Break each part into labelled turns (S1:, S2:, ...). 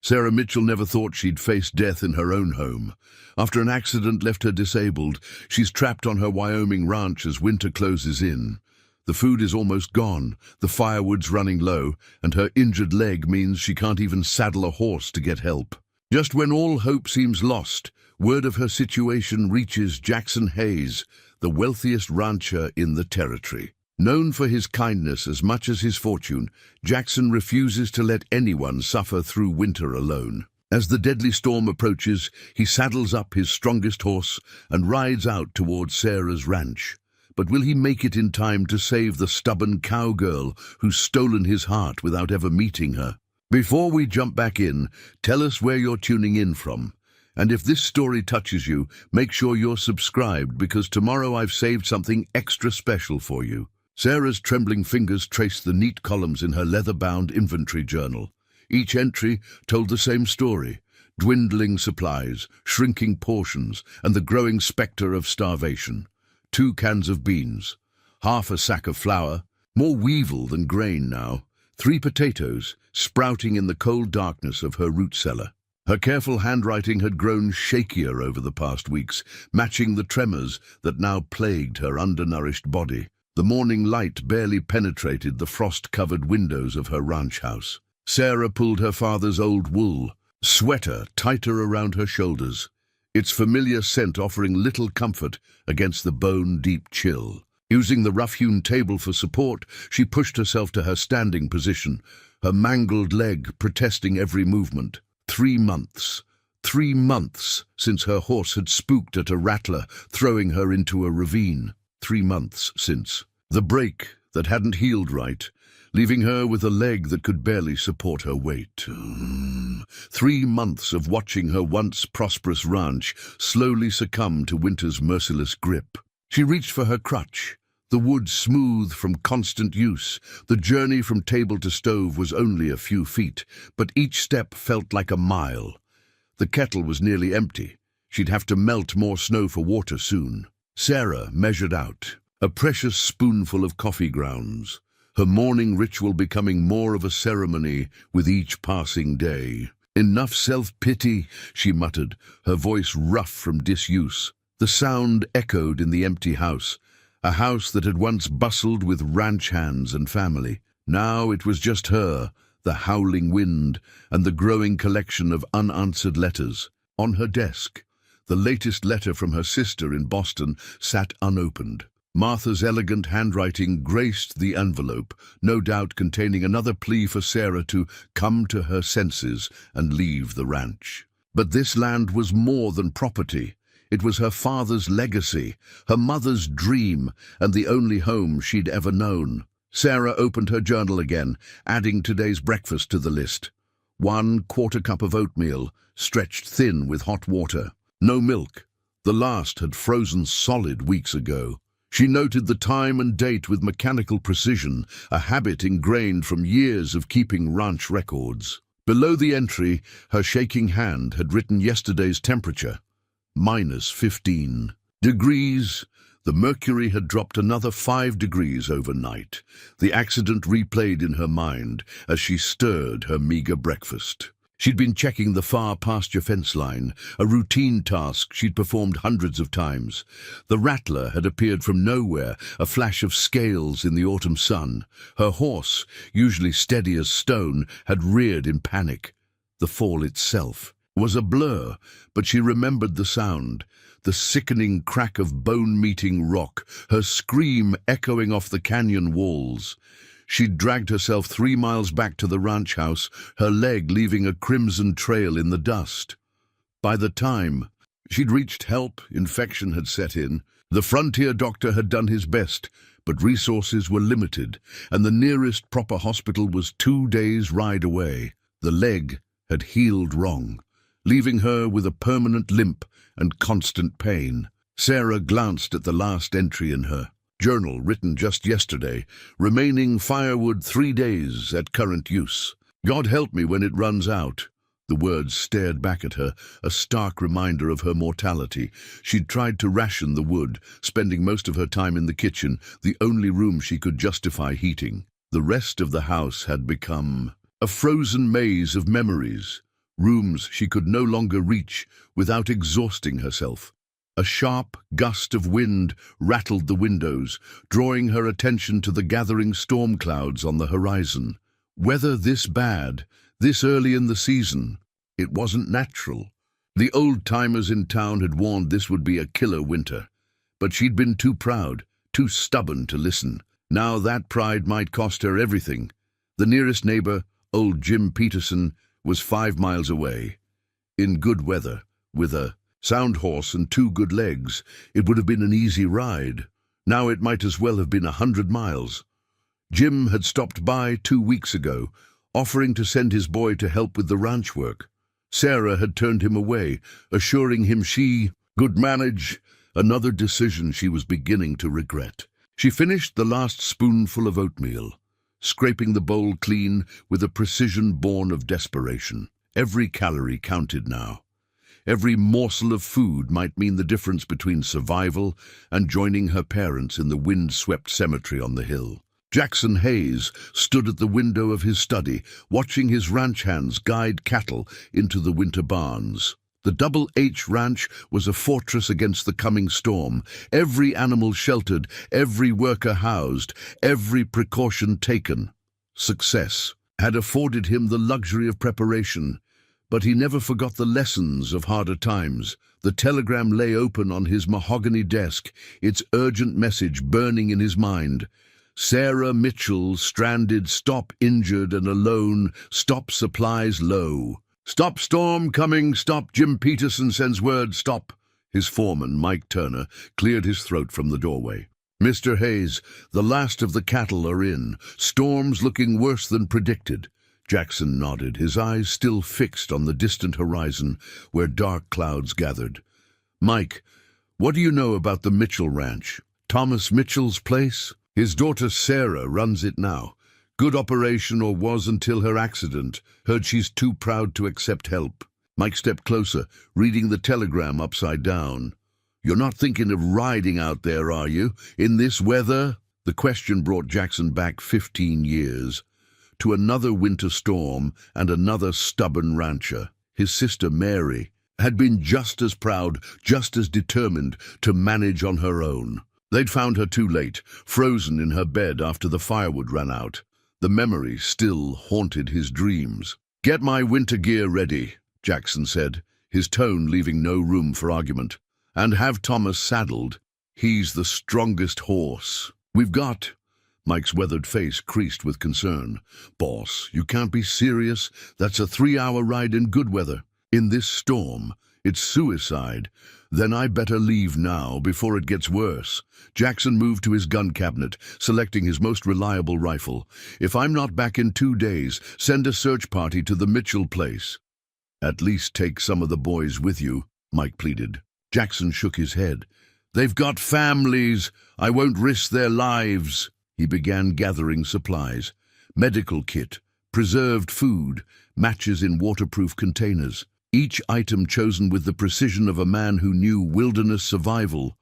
S1: Sarah Mitchell never thought she'd face death in her own home. After an accident left her disabled, she's trapped on her Wyoming ranch as winter closes in. The food is almost gone, the firewood's running low, and her injured leg means she can't even saddle a horse to get help. Just when all hope seems lost, word of her situation reaches Jackson Hayes, the wealthiest rancher in the territory. Known for his kindness as much as his fortune, Jackson refuses to let anyone suffer through winter alone. As the deadly storm approaches, he saddles up his strongest horse and rides out towards Sarah's ranch. But will he make it in time to save the stubborn cowgirl who's stolen his heart without ever meeting her? Before we jump back in, tell us where you're tuning in from. And if this story touches you, make sure you're subscribed, because tomorrow I've saved something extra special for you. Sarah's trembling fingers traced the neat columns in her leather-bound inventory journal. Each entry told the same story: dwindling supplies, shrinking portions, and the growing spectre of starvation. 2 cans of beans, half a sack of flour, more weevil than grain now, 3 potatoes sprouting in the cold darkness of her root cellar. Her careful handwriting had grown shakier over the past weeks, matching the tremors that now plagued her undernourished body. The morning light barely penetrated the frost-covered windows of her ranch house. Sarah pulled her father's old wool sweater tighter around her shoulders, its familiar scent offering little comfort against the bone-deep chill. Using the rough-hewn table for support, she pushed herself to her standing position, her mangled leg protesting every movement. 3 months. 3 months since her horse had spooked at a rattler, throwing her into a ravine. 3 months since. The break that hadn't healed right, leaving her with a leg that could barely support her weight. 3 months of watching her once prosperous ranch slowly succumb to winter's merciless grip. She reached for her crutch, the wood smooth from constant use. The journey from table to stove was only a few feet, but each step felt like a mile. The kettle was nearly empty. She'd have to melt more snow for water soon. Sarah measured out a precious spoonful of coffee grounds, her morning ritual becoming more of a ceremony with each passing day. "Enough self-pity," she muttered, her voice rough from disuse. The sound echoed in the empty house, a house that had once bustled with ranch hands and family. Now it was just her, the howling wind, and the growing collection of unanswered letters. On her desk, the latest letter from her sister in Boston sat unopened. Martha's elegant handwriting graced the envelope, no doubt containing another plea for Sarah to come to her senses and leave the ranch. But this land was more than property. It was her father's legacy, her mother's dream, and the only home she'd ever known. Sarah opened her journal again, adding today's breakfast to the list. 1/4 cup of oatmeal, stretched thin with hot water. No milk. The last had frozen solid weeks ago. She noted the time and date with mechanical precision, a habit ingrained from years of keeping ranch records. Below the entry, her shaking hand had written yesterday's temperature: -15 degrees. The mercury had dropped another 5 degrees overnight. The accident replayed in her mind as she stirred her meager breakfast. She'd been checking the far pasture fence line, a routine task she'd performed hundreds of times. The rattler had appeared from nowhere, a flash of scales in the autumn sun. Her horse, usually steady as stone, had reared in panic. The fall itself was a blur, but she remembered the sound, the sickening crack of bone-meeting rock, her scream echoing off the canyon walls. She'd dragged herself 3 miles back to the ranch house, her leg leaving a crimson trail in the dust. By the time she'd reached help, infection had set in. The frontier doctor had done his best, but resources were limited, and the nearest proper hospital was 2 days' ride away. The leg had healed wrong, leaving her with a permanent limp and constant pain. Sarah glanced at the last entry in her journal, written just yesterday: remaining firewood 3 days at current use. God help me when it runs out. The words stared back at her, a stark reminder of her mortality. She'd tried to ration the wood, spending most of her time in the kitchen, the only room she could justify heating. The rest of the house had become a frozen maze of memories. rooms she could no longer reach without exhausting herself. A sharp gust of wind rattled the windows, drawing her attention to the gathering storm clouds on the horizon. Weather this bad, this early in the season, it wasn't natural. The old-timers in town had warned this would be a killer winter, but she'd been too proud, too stubborn to listen. Now that pride might cost her everything. The nearest neighbor, old Jim Peterson, was 5 miles away. In good weather, with a sound horse and 2 good legs, it would have been an easy ride. Now it might as well have been 100 miles. Jim had stopped by 2 weeks ago, offering to send his boy to help with the ranch work. Sarah had turned him away, assuring him she could manage, another decision she was beginning to regret. She finished the last spoonful of oatmeal, scraping the bowl clean with a precision born of desperation. Every calorie counted now. Every morsel of food might mean the difference between survival and joining her parents in the wind-swept cemetery on the hill. Jackson Hayes stood at the window of his study, watching his ranch hands guide cattle into the winter barns. The Double H Ranch was a fortress against the coming storm, every animal sheltered, every worker housed, every precaution taken. Success had afforded him the luxury of preparation, but he never forgot the lessons of harder times. The telegram lay open on his mahogany desk, its urgent message burning in his mind. Sarah Mitchell, stranded, stop, injured and alone, stop, supplies low. Stop, storm coming, stop, Jim Peterson sends word, stop. His foreman, Mike Turner, cleared his throat from the doorway. Mr. Hayes, the last of the cattle are in. Storm's looking worse than predicted. Jackson nodded, his eyes still fixed on the distant horizon where dark clouds gathered. Mike, what do you know about the Mitchell Ranch? Thomas Mitchell's place? His daughter Sarah runs it now. Good operation, or was until her accident. Heard she's too proud to accept help. Mike stepped closer, reading the telegram upside down. You're not thinking of riding out there, are you? In this weather? The question brought Jackson back 15 years. To another winter storm and another stubborn rancher. His sister Mary had been just as proud, just as determined to manage on her own. They'd found her too late, frozen in her bed after the firewood ran out. The memory still haunted his dreams. Get my winter gear ready, Jackson said, his tone leaving no room for argument. And have Thomas saddled. He's the strongest horse we've got. Mike's weathered face creased with concern. Boss, you can't be serious. That's a 3-hour ride in good weather. In this storm, it's suicide. Then I better leave now before it gets worse. Jackson moved to his gun cabinet, selecting his most reliable rifle. If I'm not back in 2 days, send a search party to the Mitchell place. At least take some of the boys with you, Mike pleaded. Jackson shook his head. They've got families. I won't risk their lives. He began gathering supplies. Medical kit, preserved food, matches in waterproof containers. Each item chosen with the precision of a man who knew wilderness survival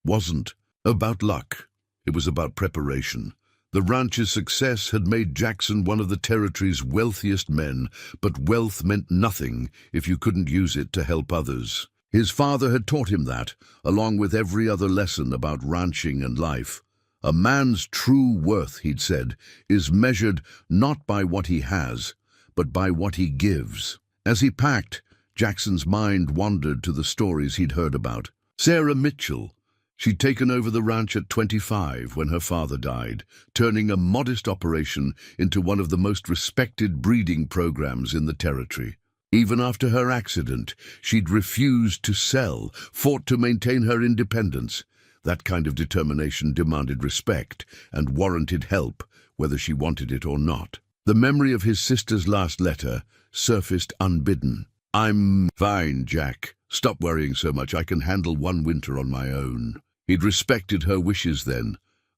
S1: wasn't about luck. It was about preparation. The ranch's success had made Jackson one of the territory's wealthiest men, but wealth meant nothing if you couldn't use it to help others. His father had taught him that, along with every other lesson about ranching and life. A man's true worth, he'd said, is measured not by what he has, but by what he gives. As he packed, Jackson's mind wandered to the stories he'd heard about. Sarah Mitchell. She'd taken over the ranch at 25 when her father died, turning a modest operation into one of the most respected breeding programs in the territory. Even after her accident, she'd refused to sell, fought to maintain her independence. That kind of determination demanded respect and warranted help, whether she wanted it or not. The memory of his sister's last letter surfaced unbidden. I'm fine, Jack. Stop worrying so much. I can handle one winter on my own. He'd respected her wishes then,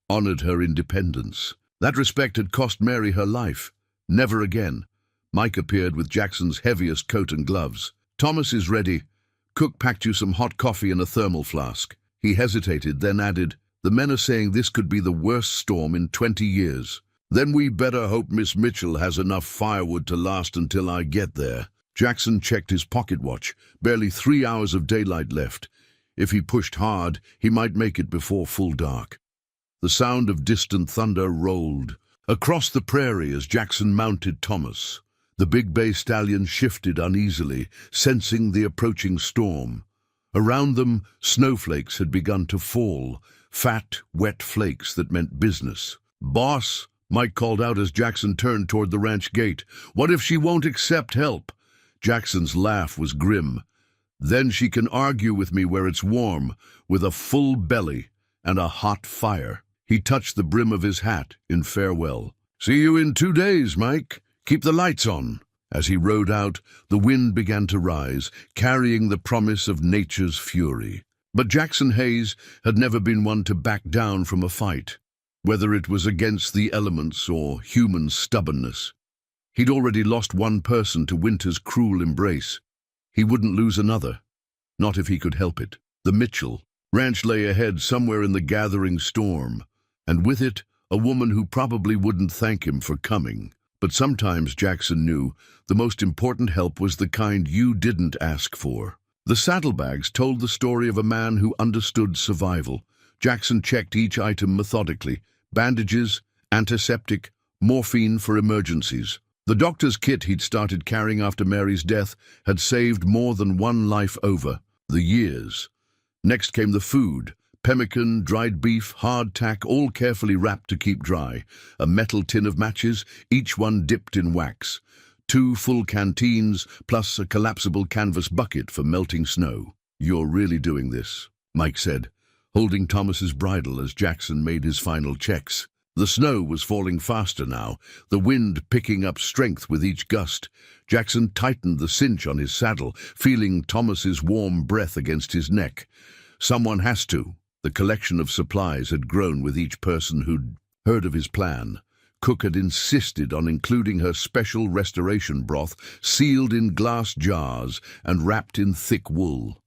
S1: honored her independence. That respect had cost Mary her life. Never again. Mike appeared with Jackson's heaviest coat and gloves. Thomas is ready. Cook packed you some hot coffee in a thermal flask. He hesitated, then added, the men are saying this could be the worst storm in 20 years. Then we better hope Miss Mitchell has enough firewood to last until I get there. Jackson checked his pocket watch. Barely 3 hours of daylight left. If he pushed hard, he might make it before full dark. The sound of distant thunder rolled across the prairie as Jackson mounted Thomas. The big bay stallion shifted uneasily, sensing the approaching storm. Around them, snowflakes had begun to fall, fat, wet flakes that meant business. "Boss," Mike called out as Jackson turned toward the ranch gate. "What if she won't accept help?" Jackson's laugh was grim. "Then she can argue with me where it's warm, with a full belly and a hot fire." He touched the brim of his hat in farewell. "See you in 2 days, Mike. Keep the lights on." As he rode out, the wind began to rise, carrying the promise of nature's fury. But Jackson Hayes had never been one to back down from a fight, whether it was against the elements or human stubbornness. He'd already lost one person to winter's cruel embrace. He wouldn't lose another, not if he could help it. The Mitchell ranch lay ahead somewhere in the gathering storm, and with it, a woman who probably wouldn't thank him for coming. But sometimes, Jackson knew, the most important help was the kind you didn't ask for. The saddlebags told the story of a man who understood survival. Jackson checked each item methodically: bandages, antiseptic, morphine for emergencies. The doctor's kit he'd started carrying after Mary's death had saved more than one life over the years. Next came the food: pemmican, dried beef, hardtack, all carefully wrapped to keep dry. A metal tin of matches, each one dipped in wax. 2 full canteens, plus a collapsible canvas bucket for melting snow. "You're really doing this," Mike said, holding Thomas's bridle as Jackson made his final checks. The snow was falling faster now, the wind picking up strength with each gust. Jackson tightened the cinch on his saddle, feeling Thomas's warm breath against his neck. Someone has to. The collection of supplies had grown with each person who'd heard of his plan. Cook had insisted on including her special restoration broth, sealed in glass jars and wrapped in thick wool.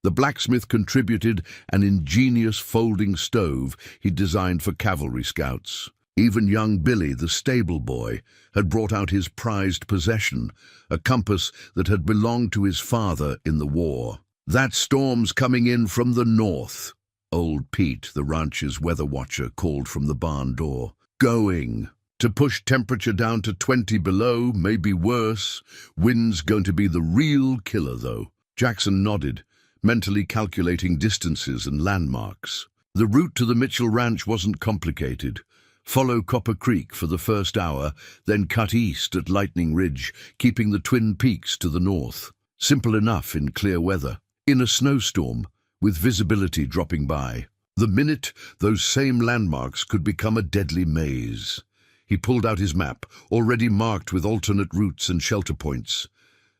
S1: The blacksmith contributed an ingenious folding stove he'd designed for cavalry scouts. Even young Billy, the stable boy, had brought out his prized possession, a compass that had belonged to his father in the war. "That storm's coming in from the north," old Pete, the ranch's weather watcher, called from the barn door. "Going to push temperature down to 20 below, maybe worse. Wind's going to be the real killer, though." Jackson nodded, mentally calculating distances and landmarks. The route to the Mitchell Ranch wasn't complicated. Follow Copper Creek for the first hour, then cut east at Lightning Ridge, keeping the Twin Peaks to the north. Simple enough in clear weather. In a snowstorm, with visibility dropping by. The minute, those same landmarks could become a deadly maze. He pulled out his map, already marked with alternate routes and shelter points.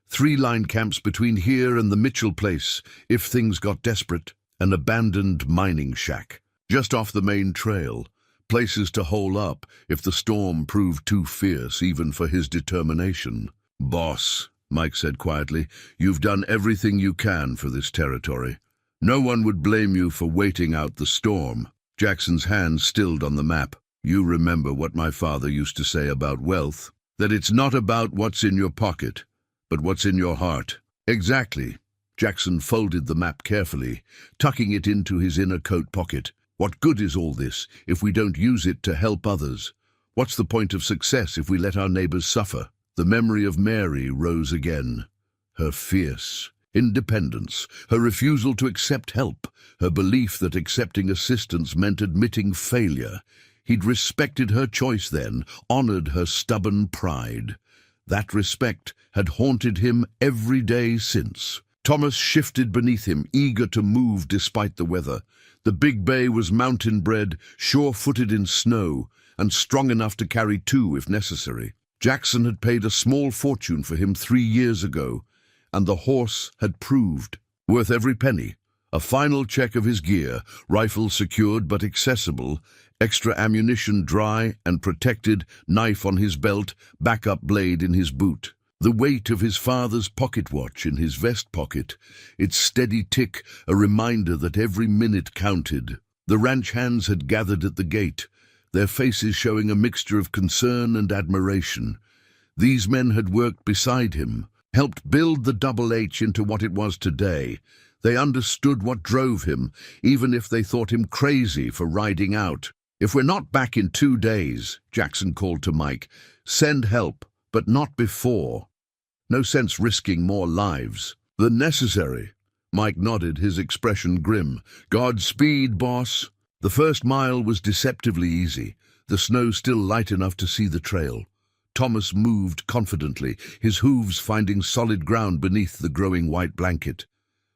S1: 3 line camps between here and the Mitchell place, if things got desperate. An abandoned mining shack, just off the main trail. Places to hole up if the storm proved too fierce even for his determination. "Boss," Mike said quietly, "you've done everything you can for this territory. No one would blame you for waiting out the storm." Jackson's hand stilled on the map. "You remember what my father used to say about wealth? That it's not about what's in your pocket, but what's in your heart." "Exactly." Jackson folded the map carefully, tucking it into his inner coat pocket. "What good is all this if we don't use it to help others? What's the point of success if we let our neighbors suffer?" The memory of Mary rose again. Her fierce independence, her refusal to accept help, her belief that accepting assistance meant admitting failure. He'd respected her choice then, honored her stubborn pride. That respect had haunted him every day since. Thomas shifted beneath him, eager to move despite the weather. The big bay was mountain-bred, sure-footed in snow, and strong enough to carry 2 if necessary. Jackson had paid a small fortune for him 3 years ago, and the horse had proved worth every penny. A final check of his gear, rifle secured but accessible, extra ammunition dry and protected, knife on his belt, backup blade in his boot. The weight of his father's pocket watch in his vest pocket, its steady tick a reminder that every minute counted. The ranch hands had gathered at the gate, their faces showing a mixture of concern and admiration. These men had worked beside him, helped build the Double H into what it was today. They understood what drove him, even if they thought him crazy for riding out. "If we're not back in 2 days," Jackson called to Mike, "send help, but not before. No sense risking more lives than necessary." Mike nodded, his expression grim. "Godspeed, boss." The first mile was deceptively easy, the snow still light enough to see the trail. Thomas moved confidently, his hooves finding solid ground beneath the growing white blanket.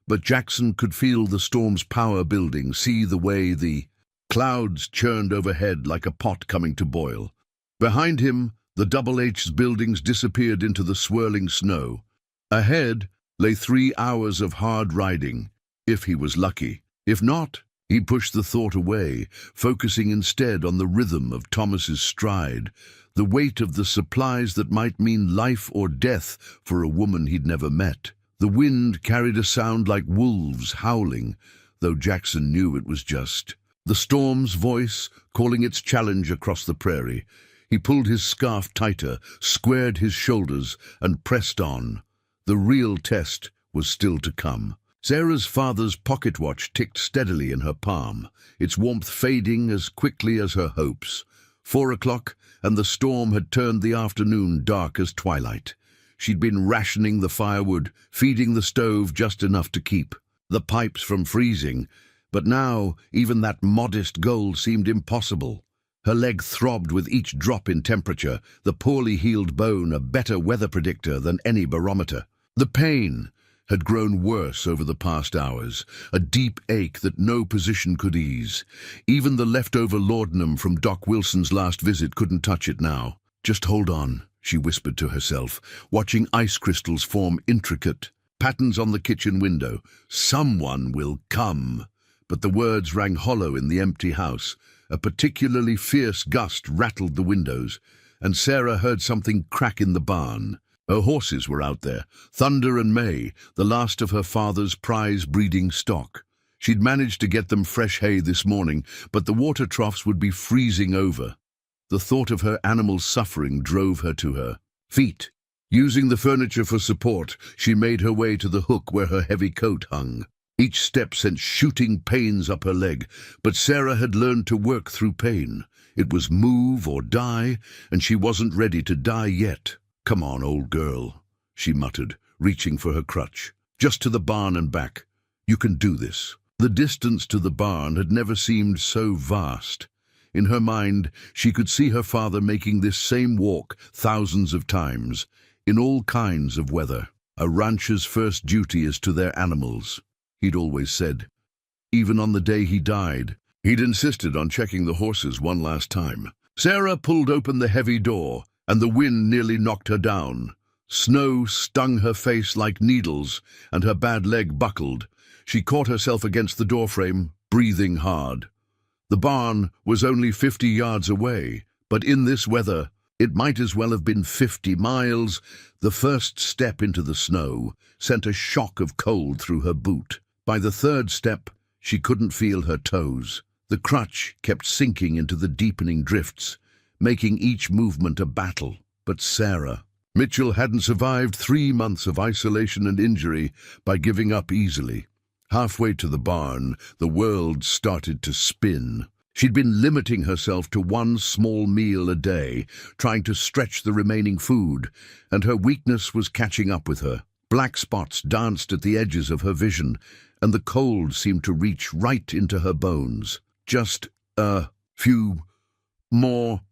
S1: But Jackson could feel the storm's power building, see the way the clouds churned overhead like a pot coming to boil. Behind him, the Double H's buildings disappeared into the swirling snow. Ahead lay 3 hours of hard riding, if he was lucky. If not, he pushed the thought away, focusing instead on the rhythm of Thomas's stride, the weight of the supplies that might mean life or death for a woman he'd never met. The wind carried a sound like wolves howling, though Jackson knew it was just the storm's voice calling its challenge across the prairie. He pulled his scarf tighter, squared his shoulders, and pressed on. The real test was still to come. Sarah's father's pocket watch ticked steadily in her palm, its warmth fading as quickly as her hopes. 4 o'clock, and the storm had turned the afternoon dark as twilight. She'd been rationing the firewood, feeding the stove just enough to keep the pipes from freezing, but now even that modest goal seemed impossible. Her leg throbbed with each drop in temperature, the poorly healed bone a better weather predictor than any barometer. The pain had grown worse over the past hours, a deep ache that no position could ease. Even the leftover laudanum from Doc Wilson's last visit couldn't touch it now. "Just hold on," she whispered to herself, watching ice crystals form intricate patterns on the kitchen window. "Someone will come." But the words rang hollow in the empty house. A particularly fierce gust rattled the windows, and Sarah heard something crack in the barn. Her horses were out there, Thunder and May, the last of her father's prize breeding stock. She'd managed to get them fresh hay this morning, but the water troughs would be freezing over. The thought of her animals' suffering drove her to her feet. Using the furniture for support, she made her way to the hook where her heavy coat hung. Each step sent shooting pains up her leg, but Sarah had learned to work through pain. It was move or die, and she wasn't ready to die yet. "Come on, old girl," she muttered, reaching for her crutch. "Just to the barn and back. You can do this." The distance to the barn had never seemed so vast. In her mind, she could see her father making this same walk thousands of times, in all kinds of weather. A rancher's first duty is to their animals, he'd always said. Even on the day he died, he'd insisted on checking the horses one last time. Sarah pulled open the heavy door, and the wind nearly knocked her down. Snow stung her face like needles, and her bad leg buckled. She caught herself against the doorframe, breathing hard. The barn was only 50 yards away, but in this weather, it might as well have been 50 miles. The first step into the snow sent a shock of cold through her boot. By the third step, she couldn't feel her toes. The crutch kept sinking into the deepening drifts, making each movement a battle. But Sarah Mitchell hadn't survived 3 months of isolation and injury by giving up easily. Halfway to the barn, the world started to spin. She'd been limiting herself to 1 small meal a day, trying to stretch the remaining food, and her weakness was catching up with her. Black spots danced at the edges of her vision, and the cold seemed to reach right into her bones. Just a few more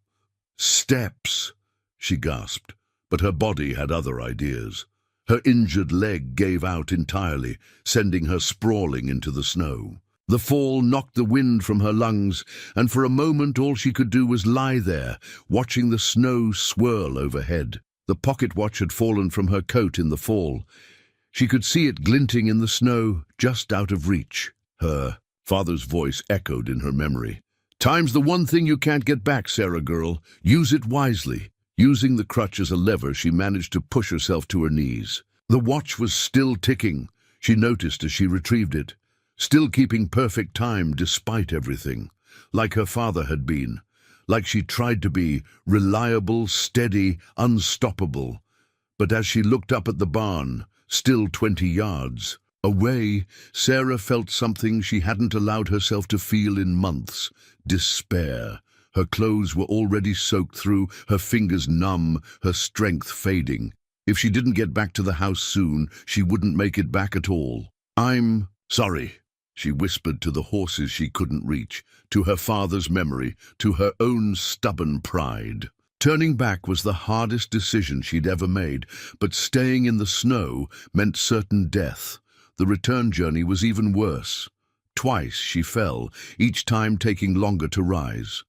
S1: steps, she gasped, but her body had other ideas. Her injured leg gave out entirely, sending her sprawling into the snow. The fall knocked the wind from her lungs, and for a moment all she could do was lie there, watching the snow swirl overhead. The pocket watch had fallen from her coat in the fall. She could see it glinting in the snow, just out of reach. Her father's voice echoed in her memory. "Time's the one thing you can't get back, Sarah girl. Use it wisely." Using the crutch as a lever, she managed to push herself to her knees. The watch was still ticking, she noticed as she retrieved it. Still keeping perfect time despite everything. Like her father had been. Like she tried to be, reliable, steady, unstoppable. But as she looked up at the barn, still 20 yards away, Sarah felt something she hadn't allowed herself to feel in months: despair. Her clothes were already soaked through, her fingers numb, her strength fading. If she didn't get back to the house soon, she wouldn't make it back at all. "I'm sorry," she whispered to the horses she couldn't reach, to her father's memory, to her own stubborn pride. Turning back was the hardest decision she'd ever made, but staying in the snow meant certain death. The return journey was even worse. Twice she fell, each time taking longer to rise.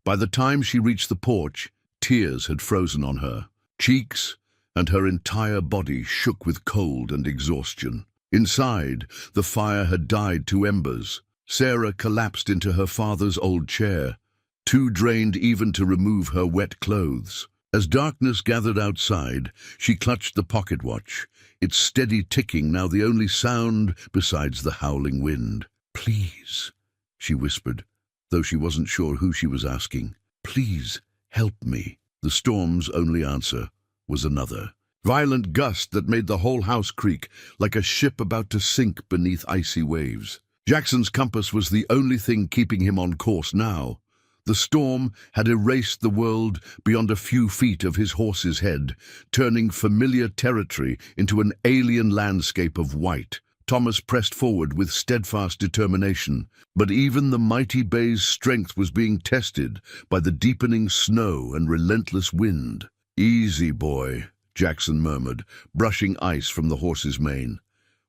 S1: By the time she reached the porch, tears had frozen on her cheeks, and her entire body shook with cold and exhaustion. Inside, the fire had died to embers. Sarah collapsed into her father's old chair, too drained even to remove her wet clothes. As darkness gathered outside, she clutched the pocket watch, its steady ticking now the only sound besides the howling wind. "Please," she whispered, though she wasn't sure who she was asking. "Please, help me." The storm's only answer was another violent gust that made the whole house creak, like a ship about to sink beneath icy waves. Jackson's compass was the only thing keeping him on course now. The storm had erased the world beyond a few feet of his horse's head, turning familiar territory into an alien landscape of white. Thomas pressed forward with steadfast determination, but even the mighty bay's strength was being tested by the deepening snow and relentless wind. "Easy, boy," Jackson murmured, brushing ice from the horse's mane.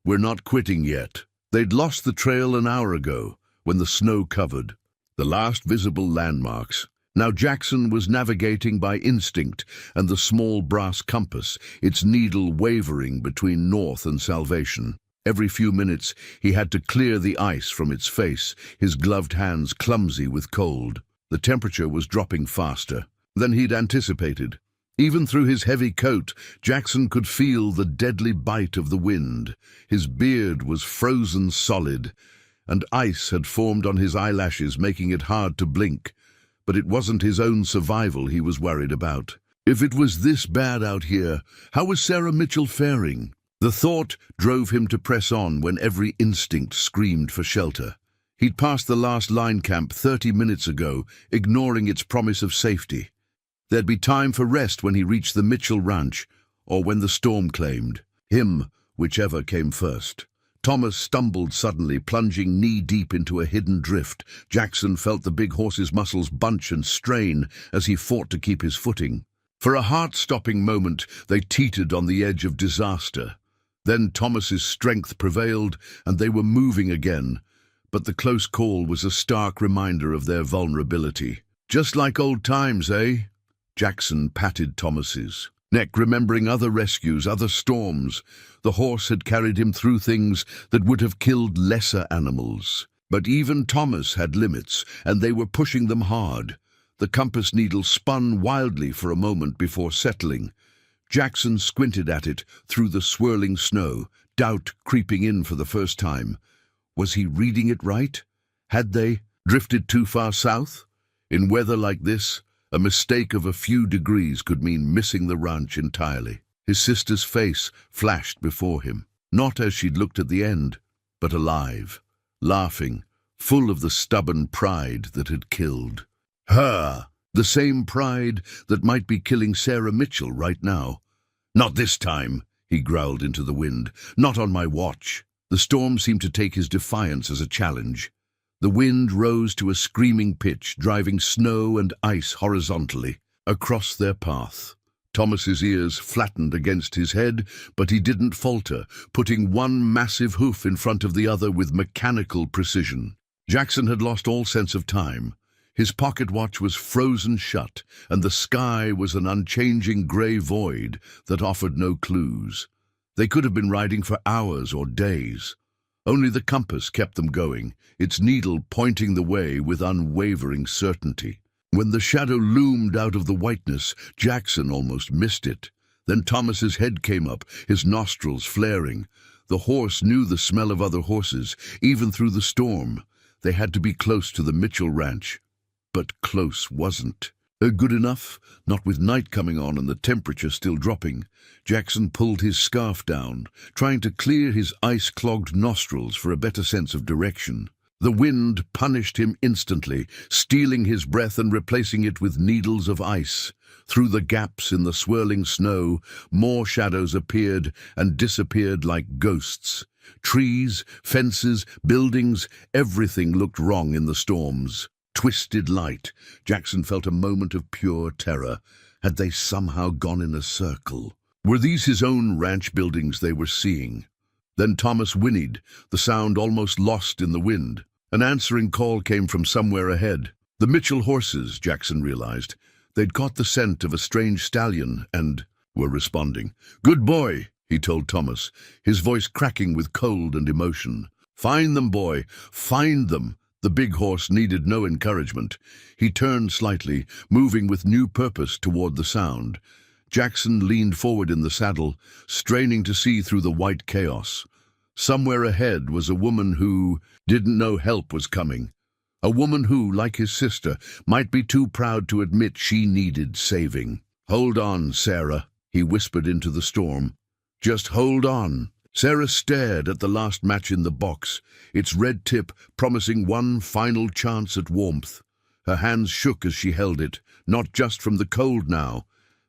S1: "We're not quitting yet." They'd lost the trail an hour ago, when the snow covered the last visible landmarks. Now Jackson was navigating by instinct and the small brass compass, its needle wavering between north and salvation. Every few minutes he had to clear the ice from its face, his gloved hands clumsy with cold. The temperature was dropping faster than he'd anticipated. Even through his heavy coat, Jackson could feel the deadly bite of the wind. His beard was frozen solid, and ice had formed on his eyelashes, making it hard to blink. But it wasn't his own survival he was worried about. If it was this bad out here, how was Sarah Mitchell faring? The thought drove him to press on when every instinct screamed for shelter. He'd passed the last line camp 30 minutes ago, ignoring its promise of safety. There'd be time for rest when he reached the Mitchell ranch, or when the storm claimed him, whichever came first. Thomas stumbled suddenly, plunging knee-deep into a hidden drift. Jackson felt the big horse's muscles bunch and strain as he fought to keep his footing. For a heart-stopping moment, they teetered on the edge of disaster. Then Thomas's strength prevailed, and they were moving again. But the close call was a stark reminder of their vulnerability. "Just like old times, eh?" Jackson patted Thomas's neck, remembering other rescues, other storms. The horse had carried him through things that would have killed lesser animals. But even Thomas had limits, and they were pushing them hard. The compass needle spun wildly for a moment before settling. Jackson squinted at it through the swirling snow, doubt creeping in for the first time. Was he reading it right? Had they drifted too far south? In weather like this, a mistake of a few degrees could mean missing the ranch entirely. His sister's face flashed before him, not as she'd looked at the end, but alive, laughing, full of the stubborn pride that had killed her. The same pride that might be killing Sarah Mitchell right now. "Not this time," he growled into the wind. "Not on my watch." The storm seemed to take his defiance as a challenge. The wind rose to a screaming pitch, driving snow and ice horizontally across their path. Thomas's ears flattened against his head, but he didn't falter, putting one massive hoof in front of the other with mechanical precision. Jackson had lost all sense of time. His pocket watch was frozen shut, and the sky was an unchanging grey void that offered no clues. They could have been riding for hours or days. Only the compass kept them going, its needle pointing the way with unwavering certainty. When the shadow loomed out of the whiteness, Jackson almost missed it. Then Thomas's head came up, his nostrils flaring. The horse knew the smell of other horses, even through the storm. They had to be close to the Mitchell ranch. But close wasn't. Good enough? Not with night coming on and the temperature still dropping. Jackson pulled his scarf down, trying to clear his ice-clogged nostrils for a better sense of direction. The wind punished him instantly, stealing his breath and replacing it with needles of ice. Through the gaps in the swirling snow, more shadows appeared and disappeared like ghosts. Trees, fences, buildings, everything looked wrong in the storms. Twisted light. Jackson felt a moment of pure terror. Had they somehow gone in a circle? Were these his own ranch buildings they were seeing? Then Thomas whinnied, the sound almost lost in the wind. An answering call came from somewhere ahead. The Mitchell horses, Jackson realized. They'd caught the scent of a strange stallion and were responding. "Good boy," he told Thomas, his voice cracking with cold and emotion. "Find them, boy, find them." The big horse needed no encouragement. He turned slightly, moving with new purpose toward the sound. Jackson leaned forward in the saddle, straining to see through the white chaos. Somewhere ahead was a woman who didn't know help was coming. A woman who, like his sister, might be too proud to admit she needed saving. "Hold on, Sarah," he whispered into the storm. "Just hold on." Sarah stared at the last match in the box, its red tip promising one final chance at warmth. Her hands shook as she held it, not just from the cold now,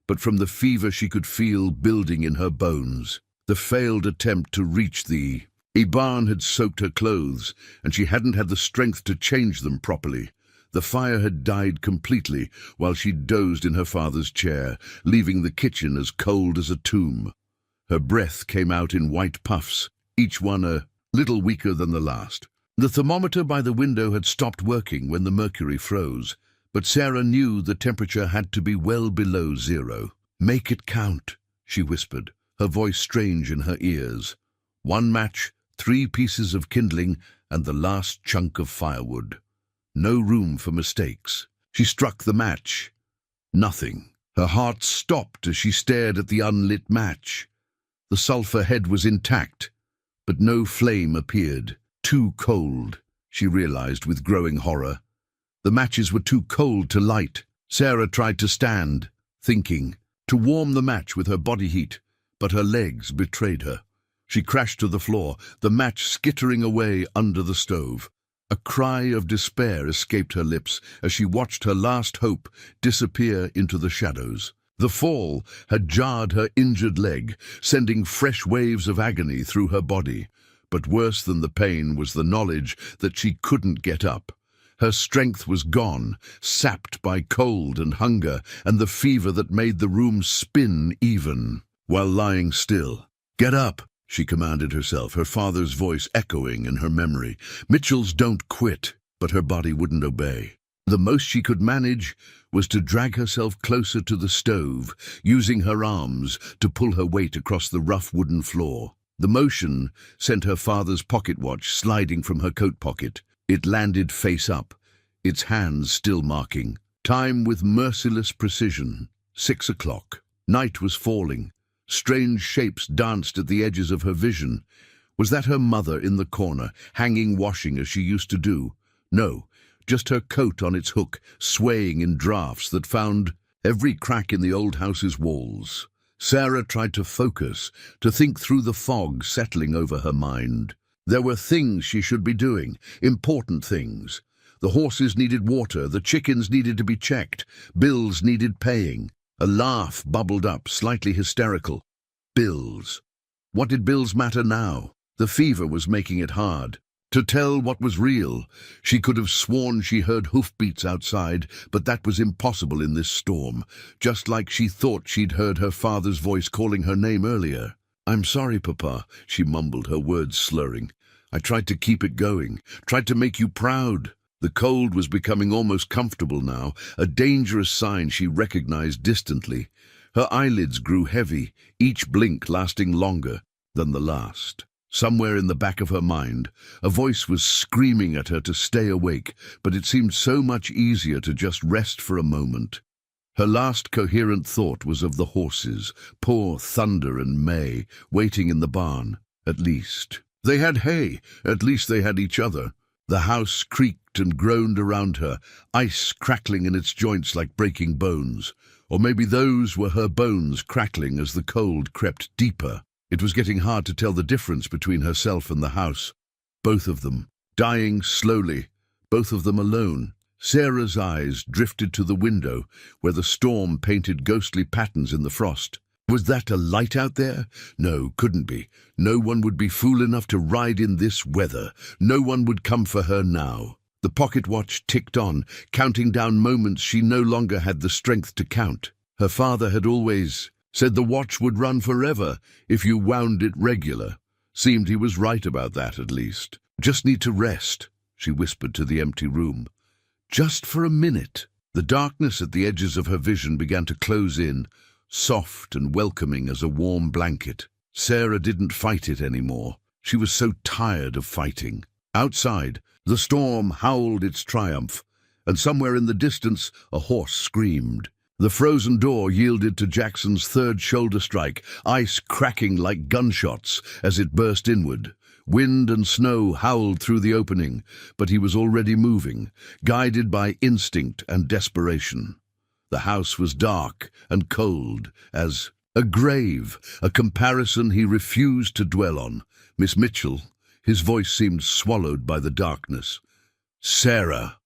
S1: but from the fever she could feel building in her bones. The failed attempt to reach the barn had soaked her clothes, and she hadn't had the strength to change them properly. The fire had died completely while she dozed in her father's chair, leaving the kitchen as cold as a tomb. Her breath came out in white puffs, each one a little weaker than the last. The thermometer by the window had stopped working when the mercury froze, but Sarah knew the temperature had to be well below zero. "Make it count," she whispered, her voice strange in her ears. One match, 3 pieces of kindling, and the last chunk of firewood. No room for mistakes. She struck the match. Nothing. Her heart stopped as she stared at the unlit match. The sulfur head was intact, but no flame appeared. Too cold, she realized with growing horror. The matches were too cold to light. Sarah tried to stand, thinking, to warm the match with her body heat, but her legs betrayed her. She crashed to the floor, the match skittering away under the stove. A cry of despair escaped her lips as she watched her last hope disappear into the shadows. The fall had jarred her injured leg, sending fresh waves of agony through her body. But worse than the pain was the knowledge that she couldn't get up. Her strength was gone, sapped by cold and hunger and the fever that made the room spin even. While lying still, "Get up," she commanded herself, her father's voice echoing in her memory. Mitchells don't quit, but her body wouldn't obey. The most she could manage was to drag herself closer to the stove, using her arms to pull her weight across the rough wooden floor. The motion sent her father's pocket watch sliding from her coat pocket. It landed face up, its hands still marking. Time with merciless precision. 6 o'clock. Night was falling. Strange shapes danced at the edges of her vision. Was that her mother in the corner, hanging washing as she used to do? No, just her coat on its hook, swaying in drafts that found every crack in the old house's walls. Sarah tried to focus, to think through the fog settling over her mind. There were things she should be doing, important things. The horses needed water, the chickens needed to be checked, bills needed paying. A laugh bubbled up, slightly hysterical. Bills. What did bills matter now? The fever was making it hard to tell what was real. She could have sworn she heard hoofbeats outside, but that was impossible in this storm, just like she thought she'd heard her father's voice calling her name earlier. "I'm sorry, Papa," she mumbled, her words slurring. "I tried to keep it going, tried to make you proud." The cold was becoming almost comfortable now, a dangerous sign she recognized distantly. Her eyelids grew heavy, each blink lasting longer than the last. Somewhere in the back of her mind, a voice was screaming at her to stay awake, but it seemed so much easier to just rest for a moment. Her last coherent thought was of the horses, poor Thunder and May, waiting in the barn. At least they had hay, at least they had each other. The house creaked creaked and groaned around her, ice crackling in its joints like breaking bones. Or maybe those were her bones crackling as the cold crept deeper. It was getting hard to tell the difference between herself and the house. Both of them, dying slowly, both of them alone. Sarah's eyes drifted to the window, where the storm painted ghostly patterns in the frost. Was that a light out there? No, couldn't be. No one would be fool enough to ride in this weather. No one would come for her now. The pocket watch ticked on, counting down moments she no longer had the strength to count. Her father had always said the watch would run forever if you wound it regular. Seemed he was right about that, at least. Just need to rest, she whispered to the empty room. Just for a minute. The darkness at the edges of her vision began to close in, soft and welcoming as a warm blanket. Sarah didn't fight it anymore. She was so tired of fighting. Outside, the storm howled its triumph, and somewhere in the distance a horse screamed. The frozen door yielded to Jackson's third shoulder strike, ice cracking like gunshots as it burst inward. Wind and snow howled through the opening, but he was already moving, guided by instinct and desperation. The house was dark and cold as a grave, a comparison he refused to dwell on. Miss Mitchell, his voice seemed swallowed by the darkness. Sarah.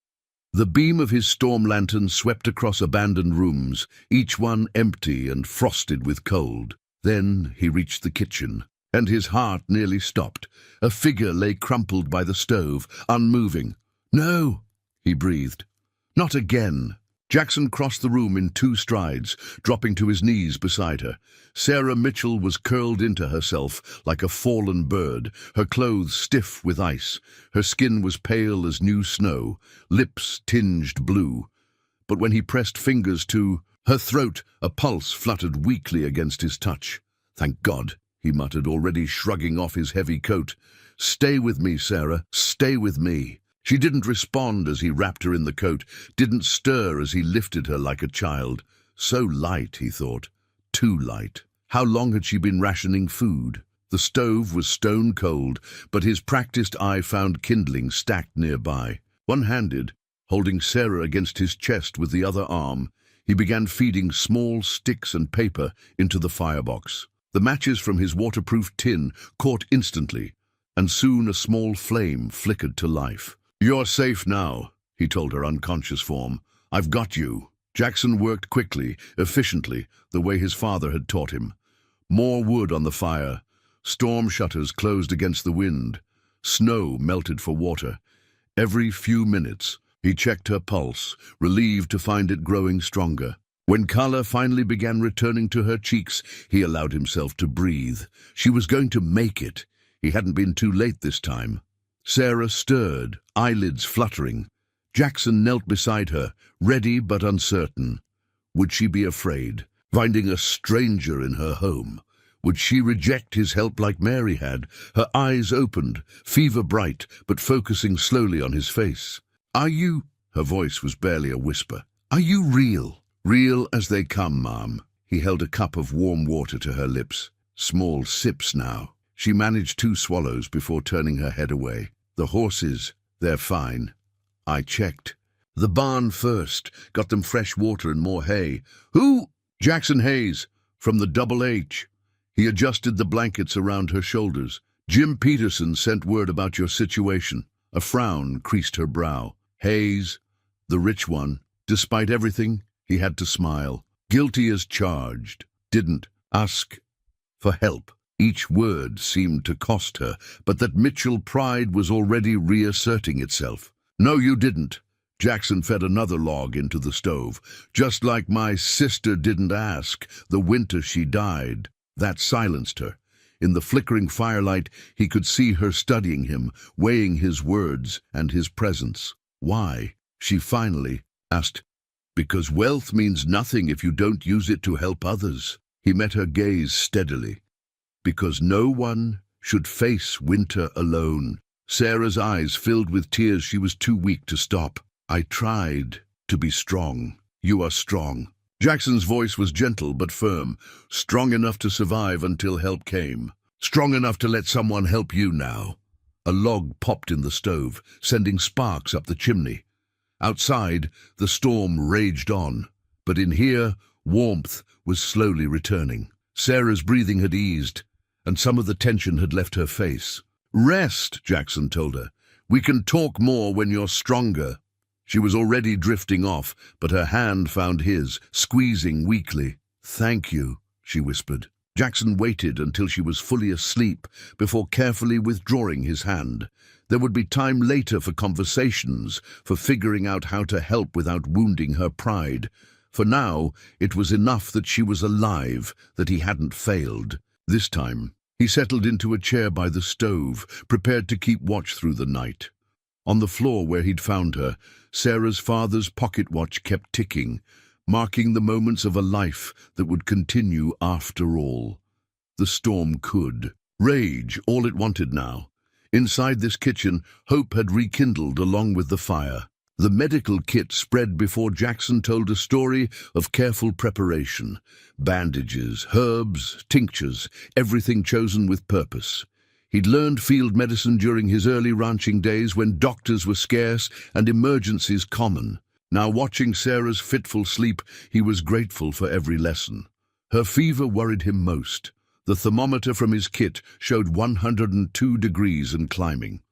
S1: The beam of his storm lantern swept across abandoned rooms, each one empty and frosted with cold. Then he reached the kitchen, and his heart nearly stopped. A figure lay crumpled by the stove, unmoving. No, he breathed. Not again. Jackson crossed the room in 2 strides, dropping to his knees beside her. Sarah Mitchell was curled into herself like a fallen bird, her clothes stiff with ice. Her skin was pale as new snow, lips tinged blue. But when he pressed fingers to her throat, a pulse fluttered weakly against his touch. Thank God, he muttered, already shrugging off his heavy coat. Stay with me, Sarah, stay with me. She didn't respond as he wrapped her in the coat, didn't stir as he lifted her like a child. So light, he thought. Too light. How long had she been rationing food? The stove was stone cold, but his practiced eye found kindling stacked nearby. One-handed, holding Sarah against his chest with the other arm, he began feeding small sticks and paper into the firebox. The matches from his waterproof tin caught instantly, and soon a small flame flickered to life. You're safe now, he told her unconscious form. I've got you. Jackson worked quickly, efficiently, the way his father had taught him. More wood on the fire. Storm shutters closed against the wind. Snow melted for water. Every few minutes, he checked her pulse, relieved to find it growing stronger. When color finally began returning to her cheeks, he allowed himself to breathe. She was going to make it. He hadn't been too late this time. Sarah stirred, eyelids fluttering. Jackson knelt beside her, ready but uncertain. Would she be afraid, finding a stranger in her home? Would she reject his help like Mary had? Her eyes opened, fever bright, but focusing slowly on his face. Are you? Her voice was barely a whisper. Are you real? Real as they come, Mom. He held a cup of warm water to her lips. Small sips now. She managed 2 swallows before turning her head away. The horses, they're fine. I checked. The barn first, got them fresh water and more hay. Who? Jackson Hayes, from the Double H. He adjusted the blankets around her shoulders. Jim Peterson sent word about your situation. A frown creased her brow. Hayes, the rich one. Despite everything, he had to smile. Guilty as charged. Didn't ask for help. Each word seemed to cost her, but that Mitchell pride was already reasserting itself. No, you didn't. Jackson fed another log into the stove. Just like my sister didn't ask, the winter she died. That silenced her. In the flickering firelight, he could see her studying him, weighing his words and his presence. Why? She finally asked. Because wealth means nothing if you don't use it to help others. He met her gaze steadily. Because no one should face winter alone. Sarah's eyes filled with tears. She was too weak to stop. I tried to be strong. You are strong. Jackson's voice was gentle but firm, strong enough to survive until help came. Strong enough to let someone help you now. A log popped in the stove, sending sparks up the chimney. Outside, the storm raged on, but in here, warmth was slowly returning. Sarah's breathing had eased, and some of the tension had left her face. "Rest," Jackson told her. "We can talk more when you're stronger." She was already drifting off, but her hand found his, squeezing weakly. "Thank you," she whispered. Jackson waited until she was fully asleep before carefully withdrawing his hand. There would be time later for conversations, for figuring out how to help without wounding her pride. For now, it was enough that she was alive, that he hadn't failed. This time, he settled into a chair by the stove, prepared to keep watch through the night. On the floor where he'd found her, Sarah's father's pocket watch kept ticking, marking the moments of a life that would continue after all. The storm could rage all it wanted now. Inside this kitchen, hope had rekindled along with the fire. The medical kit spread before Jackson told a story of careful preparation. Bandages, herbs, tinctures, everything chosen with purpose. He'd learned field medicine during his early ranching days when doctors were scarce and emergencies common. Now, watching Sarah's fitful sleep, he was grateful for every lesson. Her fever worried him most. The thermometer from his kit showed 102 degrees and climbing.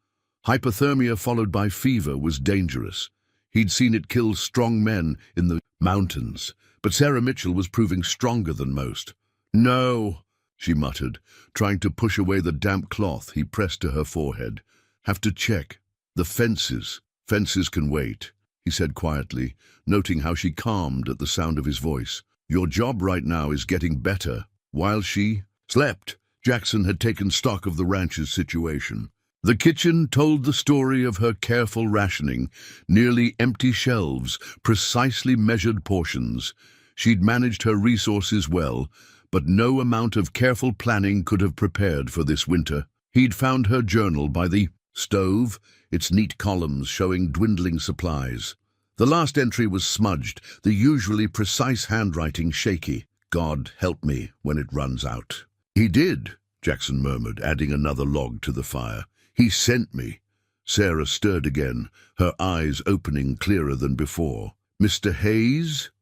S1: Hypothermia followed by fever was dangerous. He'd seen it kill strong men in the mountains, but Sarah Mitchell was proving stronger than most. "No," she muttered, trying to push away the damp cloth he pressed to her forehead. "Have to check. The fences. Fences can wait," he said quietly, noting how she calmed at the sound of his voice. "Your job right now is getting better." While she slept, Jackson had taken stock of the ranch's situation. The kitchen told the story of her careful rationing, nearly empty shelves, precisely measured portions. She'd managed her resources well, but no amount of careful planning could have prepared for this winter. He'd found her journal by the stove, its neat columns showing dwindling supplies. The last entry was smudged, the usually precise handwriting shaky. "God help me when it runs out." "He did," Jackson murmured, adding another log to the fire. "He sent me." Sarah stirred again, her eyes opening clearer than before. "Mr. Hayes?"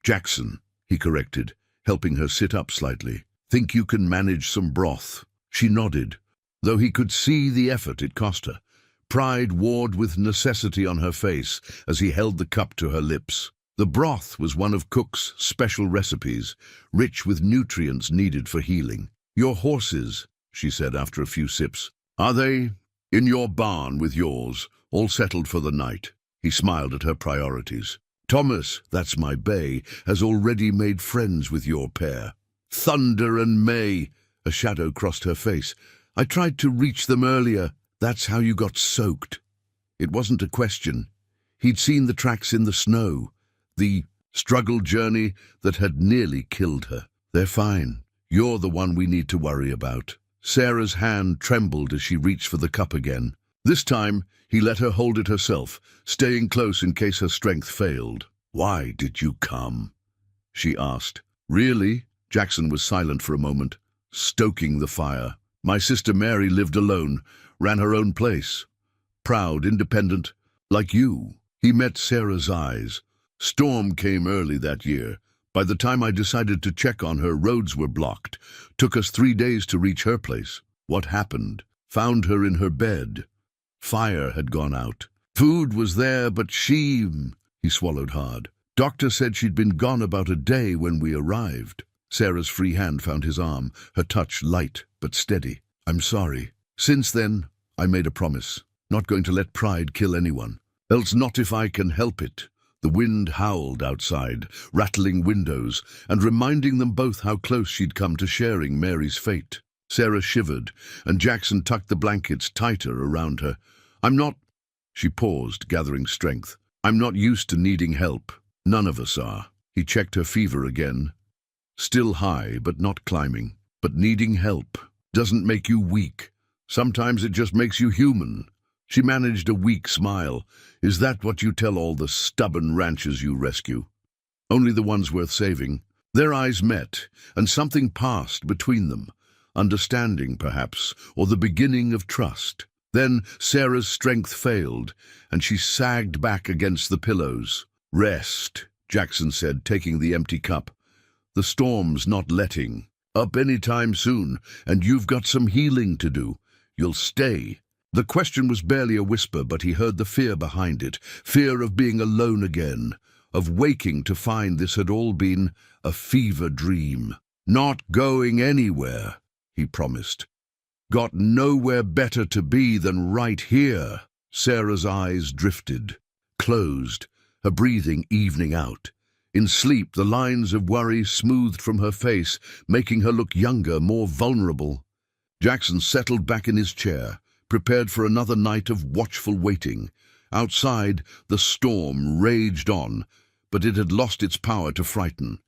S1: "Jackson," he corrected, helping her sit up slightly. "Think you can manage some broth?" She nodded, though he could see the effort it cost her. Pride warred with necessity on her face as he held the cup to her lips. The broth was one of Cook's special recipes, rich with nutrients needed for healing. "Your horses," she said after a few sips. "Are they in your barn with yours, all settled for the night?" He smiled at her priorities. "Thomas, that's my bay, has already made friends with your pair." "Thunder and May!" A shadow crossed her face. "I tried to reach them earlier. That's how you got soaked." It wasn't a question. He'd seen the tracks in the snow, the struggle journey that had nearly killed her. "They're fine. You're the one we need to worry about." Sarah's hand trembled as she reached for the cup again. This time, he let her hold it herself, staying close in case her strength failed. "Why did you come?" she asked. "Really?" Jackson was silent for a moment, stoking the fire. "My sister Mary lived alone, ran her own place. Proud, independent, like you." He met Sarah's eyes. "Storm came early that year. By the time I decided to check on her, roads were blocked. Took us 3 days to reach her place. What happened? Found her in her bed. Fire had gone out. Food was there, but she..." He swallowed hard. "Doctor said she'd been gone about a day when we arrived." Sarah's free hand found his arm, her touch light but steady. "I'm sorry. Since then, I made a promise. Not going to let pride kill anyone. Else not if I can help it." The wind howled outside, rattling windows, and reminding them both how close she'd come to sharing Mary's fate. Sarah shivered, and Jackson tucked the blankets tighter around her. "I'm not..." She paused, gathering strength. "I'm not used to needing help. None of us are." He checked her fever again. Still high, but not climbing. "But needing help doesn't make you weak. Sometimes it just makes you human." She managed a weak smile. "Is that what you tell all the stubborn ranchers you rescue?" "Only the ones worth saving." Their eyes met, and something passed between them. Understanding, perhaps, or the beginning of trust. Then Sarah's strength failed, and she sagged back against the pillows. "Rest," Jackson said, taking the empty cup. "The storm's not letting up any time soon, and you've got some healing to do. You'll stay." The question was barely a whisper, but he heard the fear behind it. Fear of being alone again, of waking to find this had all been a fever dream. "Not going anywhere," he promised. "Got nowhere better to be than right here." Sarah's eyes drifted, closed, her breathing evening out. In sleep, the lines of worry smoothed from her face, making her look younger, more vulnerable. Jackson settled back in his chair, prepared for another night of watchful waiting. Outside, the storm raged on, but it had lost its power to frighten.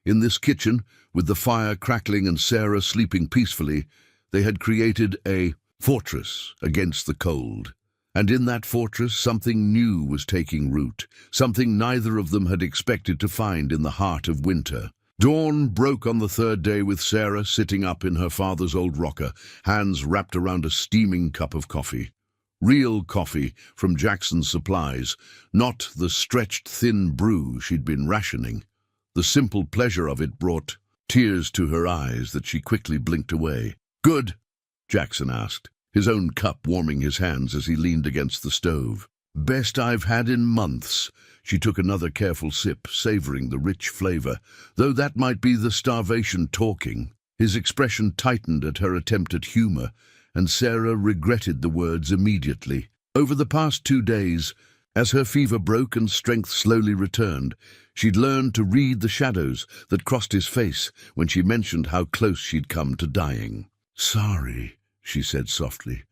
S1: In this kitchen, with the fire crackling and Sarah sleeping peacefully, they had created a fortress against the cold. And in that fortress, something new was taking root, something neither of them had expected to find in the heart of winter. Dawn broke on the third day with Sarah sitting up in her father's old rocker, hands wrapped around a steaming cup of coffee. Real coffee from Jackson's supplies, not the stretched thin brew she'd been rationing. The simple pleasure of it brought tears to her eyes that she quickly blinked away. "Good?" Jackson asked, his own cup warming his hands as he leaned against the stove. "Best I've had in months." She took another careful sip, savoring the rich flavor, though that might be the starvation talking. His expression tightened at her attempt at humor, and Sarah regretted the words immediately. Over the past 2 days, as her fever broke and strength slowly returned, she'd learned to read the shadows that crossed his face when she mentioned how close she'd come to dying. "Sorry," she said softly.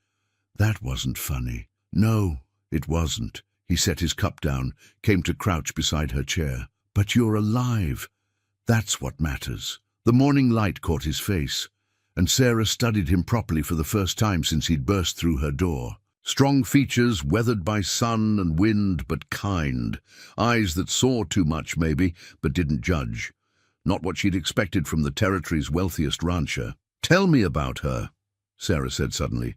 S1: "That wasn't funny." "No, it wasn't." He set his cup down, came to crouch beside her chair. "But you're alive. That's what matters." The morning light caught his face, and Sarah studied him properly for the first time since he'd burst through her door. Strong features, weathered by sun and wind, but kind. Eyes that saw too much, maybe, but didn't judge. Not what she'd expected from the territory's wealthiest rancher. "Tell me about her," Sarah said suddenly.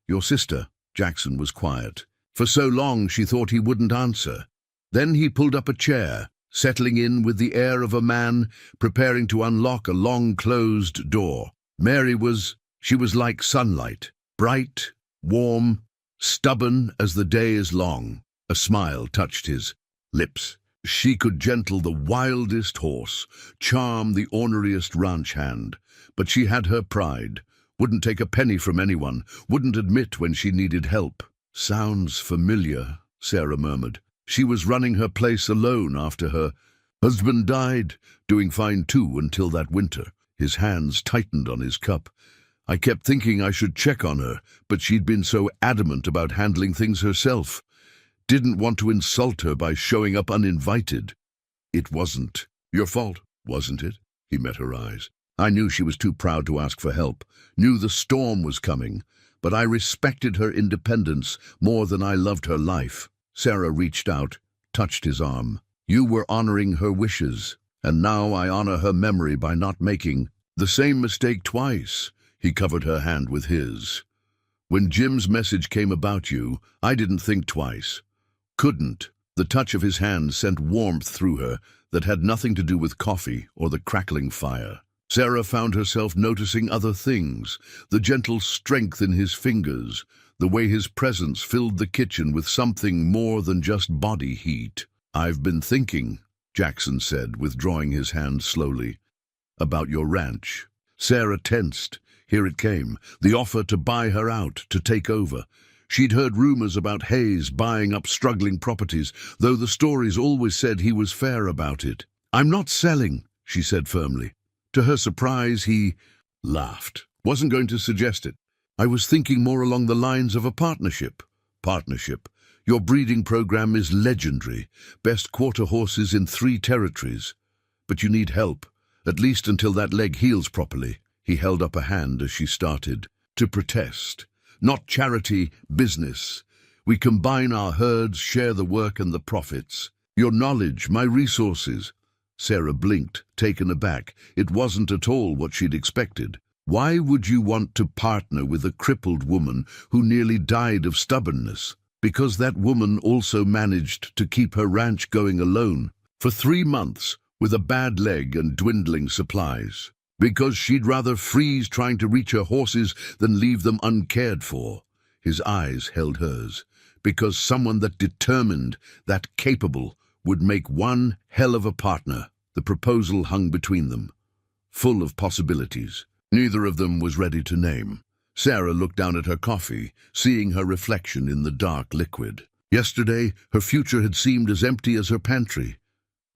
S1: "Your sister." Jackson was quiet. For so long she thought he wouldn't answer. Then he pulled up a chair, settling in with the air of a man preparing to unlock a long-closed door. She was like sunlight, bright, warm, stubborn as the day is long. A smile touched his lips. She could gentle the wildest horse, charm the orneriest ranch hand, but she had her pride, wouldn't take a penny from anyone, wouldn't admit when she needed help. "Sounds familiar," Sarah murmured. "She was running her place alone after her husband died, doing fine too until that winter." His hands tightened on his cup. "I kept thinking I should check on her, but she'd been so adamant about handling things herself. Didn't want to insult her by showing up uninvited." "It wasn't your fault, wasn't it?" He met her eyes. "I knew she was too proud to ask for help, knew the storm was coming, but I respected her independence more than I loved her life." Sarah reached out, touched his arm. "You were honoring her wishes, and now I honor her memory by not making the same mistake twice." He covered her hand with his. "When Jim's message came about you, I didn't think twice. Couldn't." The touch of his hand sent warmth through her that had nothing to do with coffee or the crackling fire. Sarah found herself noticing other things, the gentle strength in his fingers, the way his presence filled the kitchen with something more than just body heat. "I've been thinking," Jackson said, withdrawing his hand slowly, "about your ranch." Sarah tensed. Here it came, the offer to buy her out, to take over. She'd heard rumors about Hayes buying up struggling properties, though the stories always said he was fair about it. "I'm not selling," she said firmly. To her surprise, he laughed. "Wasn't going to suggest it. I was thinking more along the lines of a partnership." "Partnership? Your breeding program is legendary. Best quarter horses in 3 territories. But you need help, at least until that leg heals properly." He held up a hand as she started to protest. "Not charity, business. We combine our herds, share the work and the profits. Your knowledge, my resources." Sarah blinked, taken aback. It wasn't at all what she'd expected. Why would you want to partner with a crippled woman who nearly died of stubbornness? Because that woman also managed to keep her ranch going alone for 3 months with a bad leg and dwindling supplies. Because she'd rather freeze trying to reach her horses than leave them uncared for. His eyes held hers. Because someone that determined, that capable, would make one hell of a partner. The proposal hung between them, full of possibilities. Neither of them was ready to name. Sarah looked down at her coffee, seeing her reflection in the dark liquid. Yesterday, her future had seemed as empty as her pantry.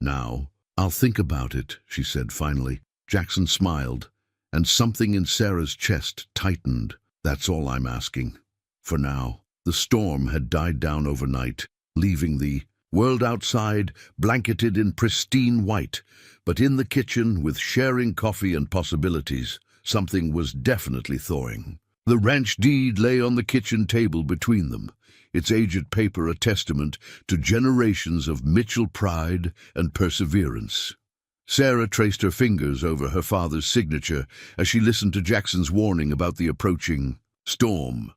S1: Now, "I'll think about it," she said finally. Jackson smiled, and something in Sarah's chest tightened. "That's all I'm asking. For now." The storm had died down overnight, leaving the world outside blanketed in pristine white. But in the kitchen, with sharing coffee and possibilities, something was definitely thawing. The ranch deed lay on the kitchen table between them, its aged paper a testament to generations of Mitchell pride and perseverance. Sarah traced her fingers over her father's signature as she listened to Jackson's warning about the approaching storm.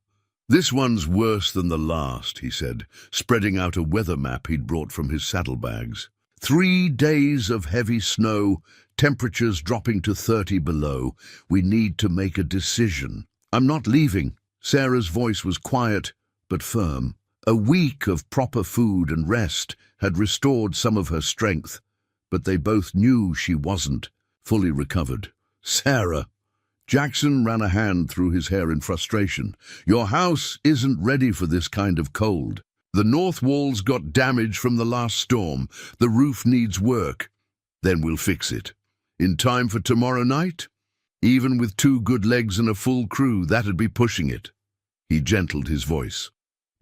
S1: "This one's worse than the last," he said, spreading out a weather map he'd brought from his saddlebags. 3 days of heavy snow, temperatures dropping to 30 below. We need to make a decision. "I'm not leaving." Sarah's voice was quiet but firm. A week of proper food and rest had restored some of her strength, but they both knew she wasn't fully recovered. "Sarah." Jackson ran a hand through his hair in frustration. "Your house isn't ready for this kind of cold. The north walls got damage from the last storm. The roof needs work. Then we'll fix it. In time for tomorrow night? Even with 2 good legs and a full crew, that'd be pushing it." He gentled his voice.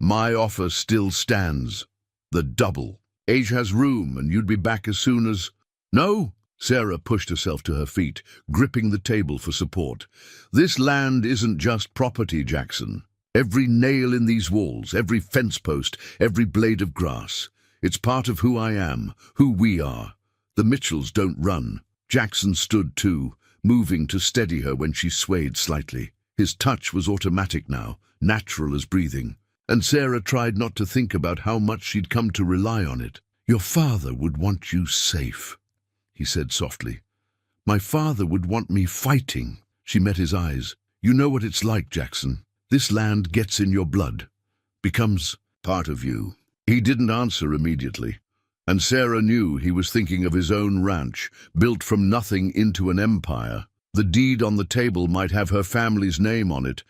S1: "My offer still stands. The double. Age has room, and you'd be back as soon as—" "No." Sarah pushed herself to her feet, gripping the table for support. "This land isn't just property, Jackson. Every nail in these walls, every fence post, every blade of grass. It's part of who I am, who we are. The Mitchells don't run." Jackson stood too, moving to steady her when she swayed slightly. His touch was automatic now, natural as breathing, and Sarah tried not to think about how much she'd come to rely on it. "Your father would want you safe," he said softly. "My father would want me fighting." She met his eyes. "You know what it's like, Jackson. This land gets in your blood, becomes part of you." He didn't answer immediately, and Sarah knew he was thinking of his own ranch, built from nothing into an empire. The deed on the table might have her family's name on it,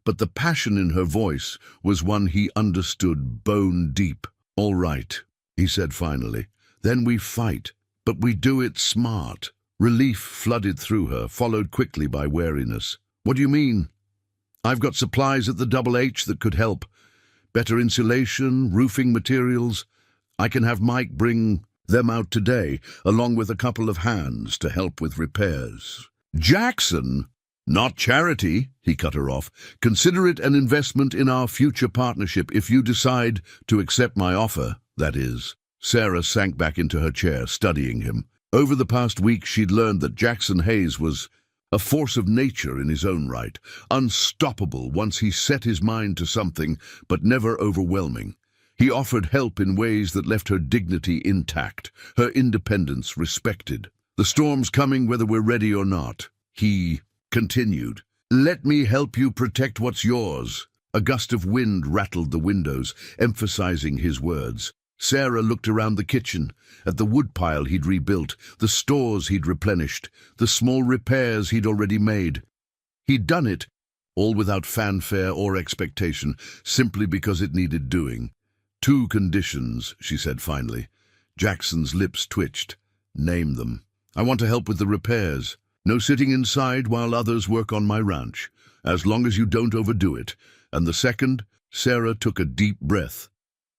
S1: but the passion in her voice was one he understood bone deep. "All right," he said finally. "Then we fight. But we do it smart." Relief flooded through her, followed quickly by wariness. "What do you mean?" "I've got supplies at the Double H that could help. Better insulation, roofing materials. I can have Mike bring them out today, along with a couple of hands to help with repairs." "Jackson!" "Not charity," he cut her off. "Consider it an investment in our future partnership if you decide to accept my offer, that is." Sarah sank back into her chair, studying him. Over the past week, she'd learned that Jackson Hayes was a force of nature in his own right, unstoppable once he set his mind to something, but never overwhelming. He offered help in ways that left her dignity intact, her independence respected. "The storm's coming whether we're ready or not," he continued. "Let me help you protect what's yours." A gust of wind rattled the windows, emphasizing his words. Sarah looked around the kitchen, at the woodpile he'd rebuilt, the stores he'd replenished, the small repairs he'd already made. He'd done it, all without fanfare or expectation, simply because it needed doing. "2 conditions," she said finally. Jackson's lips twitched. "Name them." "I want to help with the repairs. No sitting inside while others work on my ranch, as long as you don't overdo it. And the second," Sarah took a deep breath,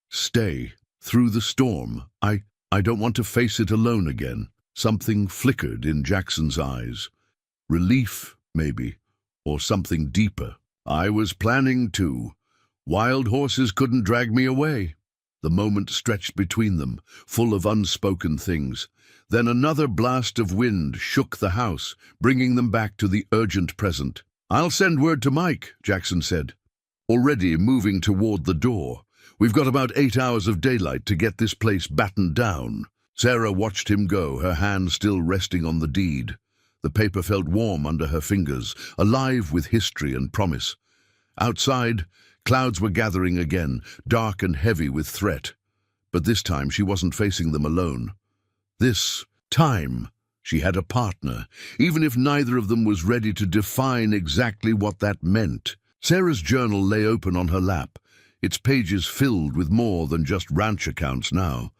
S1: "stay. Through the storm. I don't want to face it alone again." Something flickered in Jackson's eyes. Relief, maybe, or something deeper. "I was planning to. Wild horses couldn't drag me away." The moment stretched between them, full of unspoken things. Then another blast of wind shook the house, bringing them back to the urgent present. "I'll send word to Mike," Jackson said, already moving toward the door. "We've got about 8 hours of daylight to get this place battened down." Sarah watched him go, her hand still resting on the deed. The paper felt warm under her fingers, alive with history and promise. Outside, clouds were gathering again, dark and heavy with threat. But this time she wasn't facing them alone. This time she had a partner, even if neither of them was ready to define exactly what that meant. Sarah's journal lay open on her lap, its pages filled with more than just ranch accounts now.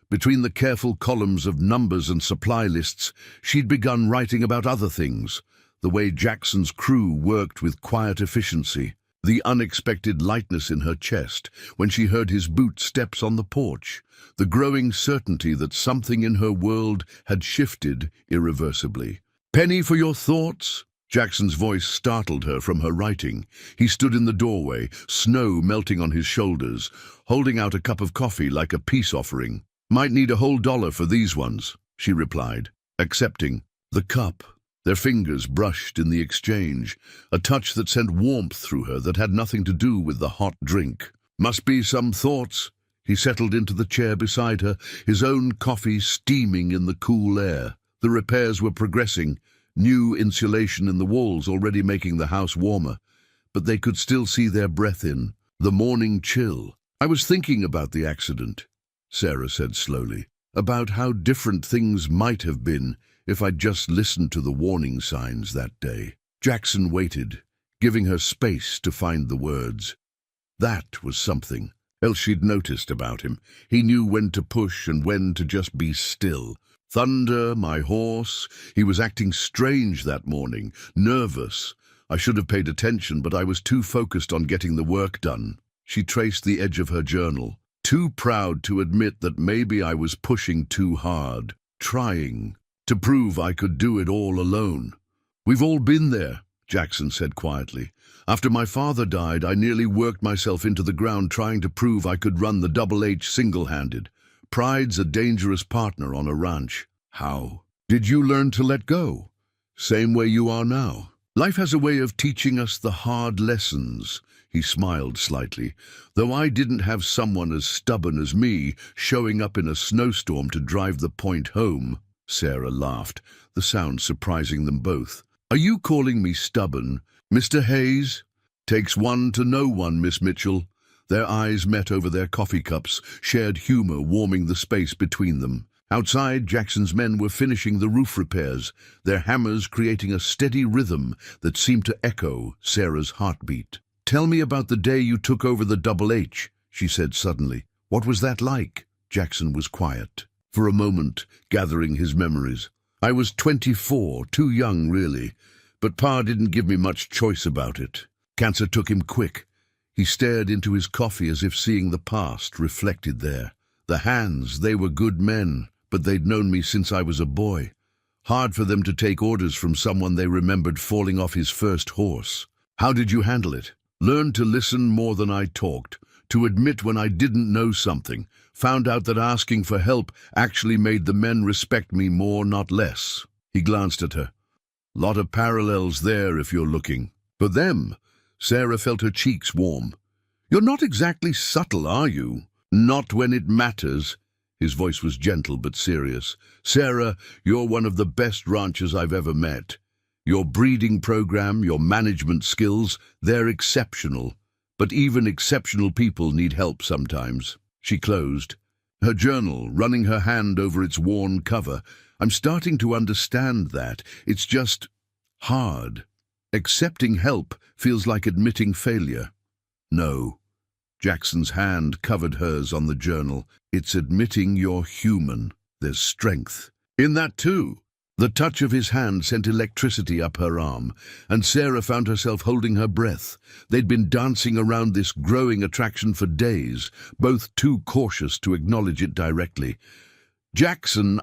S1: Between the careful columns of numbers and supply lists, she'd begun writing about other things, the way Jackson's crew worked with quiet efficiency, the unexpected lightness in her chest when she heard his boot steps on the porch, the growing certainty that something in her world had shifted irreversibly. "Penny for your thoughts?" Jackson's voice startled her from her writing. He stood in the doorway, snow melting on his shoulders, holding out a cup of coffee like a peace offering. "Might need a whole $1 for these ones," she replied, accepting the cup. Their fingers brushed in the exchange, a touch that sent warmth through her that had nothing to do with the hot drink. "Must be some thoughts." He settled into the chair beside her, his own coffee steaming in the cool air. The repairs were progressing, new insulation in the walls already making the house warmer, but they could still see their breath in, the morning chill. "I was thinking about the accident," Sarah said slowly, "about how different things might have been if I'd just listened to the warning signs that day." Jackson waited, giving her space to find the words. That was something else she'd noticed about him. He knew when to push and when to just be still. "Thunder, my horse." He was acting strange that morning, nervous. "I should have paid attention, but I was too focused on getting the work done." She traced the edge of her journal. "Too proud to admit that maybe I was pushing too hard, trying to prove I could do it all alone." "We've all been there," Jackson said quietly. "After my father died, I nearly worked myself into the ground trying to prove I could run the Double H single-handed. Pride's a dangerous partner on a ranch." "How did you learn to let go?" "Same way you are now. Life has a way of teaching us the hard lessons." He smiled slightly. "Though I didn't have someone as stubborn as me showing up in a snowstorm to drive the point home." Sarah laughed, the sound surprising them both. "Are you calling me stubborn, Mr. Hayes?" "Takes one to know one, Miss Mitchell." Their eyes met over their coffee cups, shared humor warming the space between them. Outside, Jackson's men were finishing the roof repairs, their hammers creating a steady rhythm that seemed to echo Sarah's heartbeat. "Tell me about the day you took over the Double H," she said suddenly. "What was that like?" Jackson was quiet, for a moment, gathering his memories. "I was 24, too young really, but Pa didn't give me much choice about it. Cancer took him quick." He stared into his coffee as if seeing the past reflected there. "The hands, they were good men, but they'd known me since I was a boy. Hard for them to take orders from someone they remembered falling off his first horse." "How did you handle it?" "Learned to listen more than I talked, to admit when I didn't know something. Found out that asking for help actually made the men respect me more, not less." He glanced at her. "Lot of parallels there if you're looking." "For them?" Sarah felt her cheeks warm. "You're not exactly subtle, are you?" "Not when it matters." His voice was gentle but serious. "Sarah, you're one of the best ranchers I've ever met. Your breeding program, your management skills, they're exceptional. But even exceptional people need help sometimes." She closed her journal, running her hand over its worn cover. "I'm starting to understand that. It's just hard. Accepting help feels like admitting failure." "No." Jackson's hand covered hers on the journal. "It's admitting you're human. There's strength in that too." The touch of his hand sent electricity up her arm, and Sarah found herself holding her breath. They'd been dancing around this growing attraction for days, both too cautious to acknowledge it directly. "Jackson,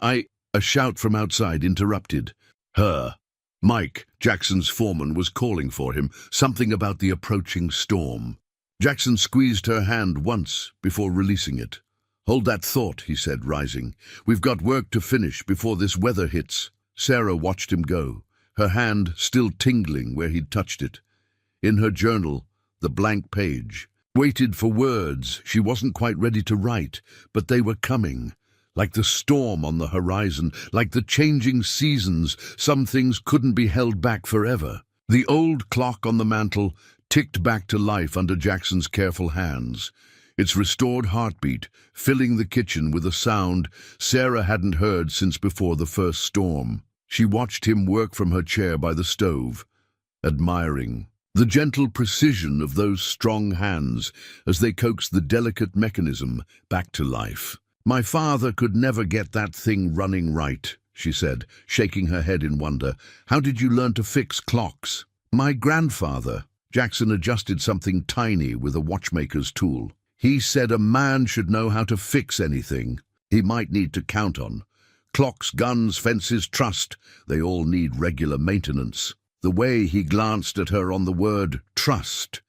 S1: A shout from outside interrupted her. Mike, Jackson's foreman, was calling for him, something about the approaching storm. Jackson squeezed her hand once before releasing it. Hold that thought, he said, rising. We've got work to finish before this weather hits. Sarah watched him go, her hand still tingling where he'd touched it. In her journal, the blank page, waited for words she wasn't quite ready to write, but they were coming. Like the storm on the horizon, like the changing seasons, some things couldn't be held back forever. The old clock on the mantel ticked back to life under Jackson's careful hands. Its restored heartbeat filling the kitchen with a sound Sarah hadn't heard since before the first storm. She watched him work from her chair by the stove, admiring the gentle precision of those strong hands as they coaxed the delicate mechanism back to life. My father could never get that thing running right, she said, shaking her head in wonder. How did you learn to fix clocks? My grandfather. Jackson adjusted something tiny with a watchmaker's tool. He said a man should know how to fix anything he might need to count on. Clocks, guns, fences, trust, they all need regular maintenance. The way he glanced at her on the word trust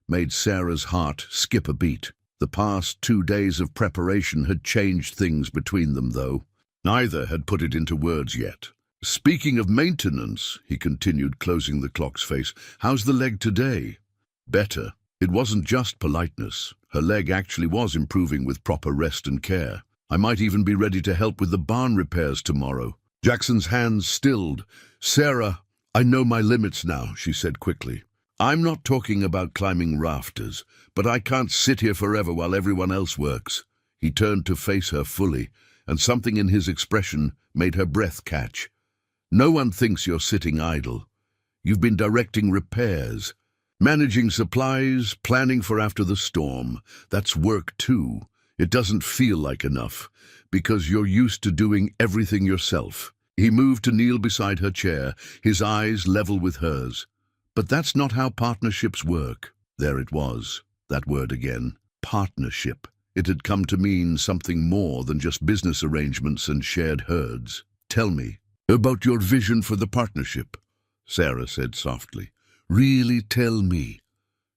S1: made Sarah's heart skip a beat. The past 2 days of preparation had changed things between them, though. Neither had put it into words yet. Speaking of maintenance, he continued, closing the clock's face, how's the leg today? Better. It wasn't just politeness. Her leg actually was improving with proper rest and care. I might even be ready to help with the barn repairs tomorrow. Jackson's hands stilled. Sarah, I know my limits now, she said quickly. I'm not talking about climbing rafters, but I can't sit here forever while everyone else works. He turned to face her fully, and something in his expression made her breath catch. No one thinks you're sitting idle. You've been directing repairs, managing supplies, planning for after the storm. That's work too. It doesn't feel like enough, because you're used to doing everything yourself. He moved to kneel beside her chair, his eyes level with hers. But that's not how partnerships work. There it was, that word again, partnership. It had come to mean something more than just business arrangements and shared herds. Tell me about your vision for the partnership, Sarah said softly. Really tell me.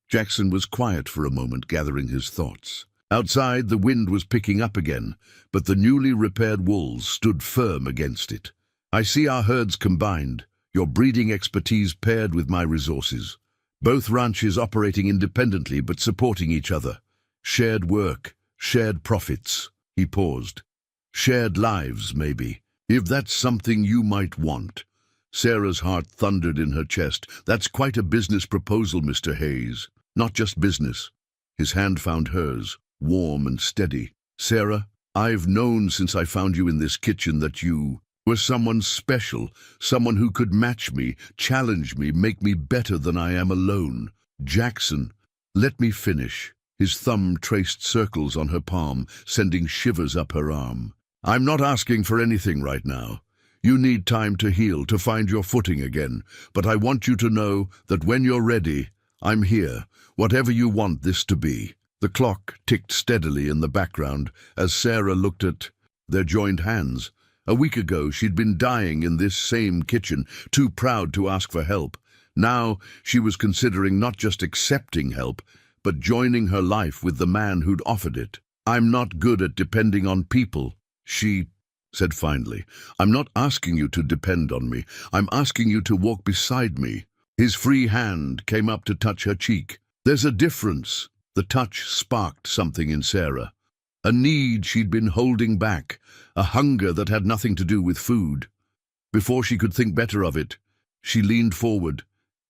S1: Jackson was quiet for a moment, gathering his thoughts. Outside, the wind was picking up again, but the newly repaired walls stood firm against it. I see our herds combined, your breeding expertise paired with my resources. Both ranches operating independently but supporting each other. Shared work, shared profits. He paused. Shared lives, maybe, if that's something you might want. Sarah's heart thundered in her chest. That's quite a business proposal, Mr. Hayes. Not just business. His hand found hers, warm and steady. Sarah, I've known since I found you in this kitchen that you were someone special, someone who could match me, challenge me, make me better than I am alone. Jackson, let me finish. His thumb traced circles on her palm, sending shivers up her arm. I'm not asking for anything right now. You need time to heal, to find your footing again. But I want you to know that when you're ready, I'm here, whatever you want this to be. The clock ticked steadily in the background as Sarah looked at their joined hands. A week ago, she'd been dying in this same kitchen, too proud to ask for help. Now, she was considering not just accepting help, but joining her life with the man who'd offered it. I'm not good at depending on people, she said finally. I'm not asking you to depend on me. I'm asking you to walk beside me. His free hand came up to touch her cheek. There's a difference. The touch sparked something in Sarah. A need she'd been holding back, a hunger that had nothing to do with food. Before she could think better of it, she leaned forward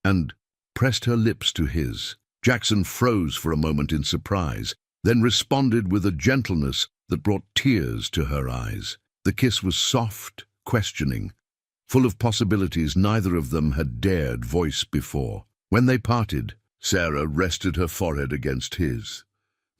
S1: and pressed her lips to his. Jackson froze for a moment in surprise, then responded with a gentleness that brought tears to her eyes. The kiss was soft, questioning, full of possibilities neither of them had dared voice before. When they parted, Sarah rested her forehead against his.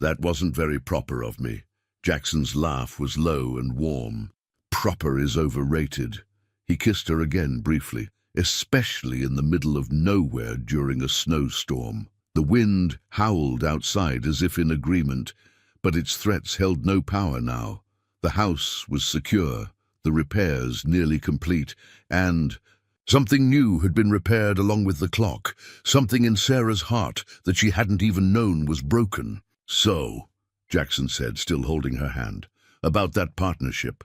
S1: That wasn't very proper of me. Jackson's laugh was low and warm. Proper is overrated. He kissed her again briefly, especially in the middle of nowhere during a snowstorm. The wind howled outside as if in agreement, but its threats held no power now. The house was secure, the repairs nearly complete, and something new had been repaired along with the clock, something in Sarah's heart that she hadn't even known was broken. So, Jackson said, still holding her hand. "About that partnership."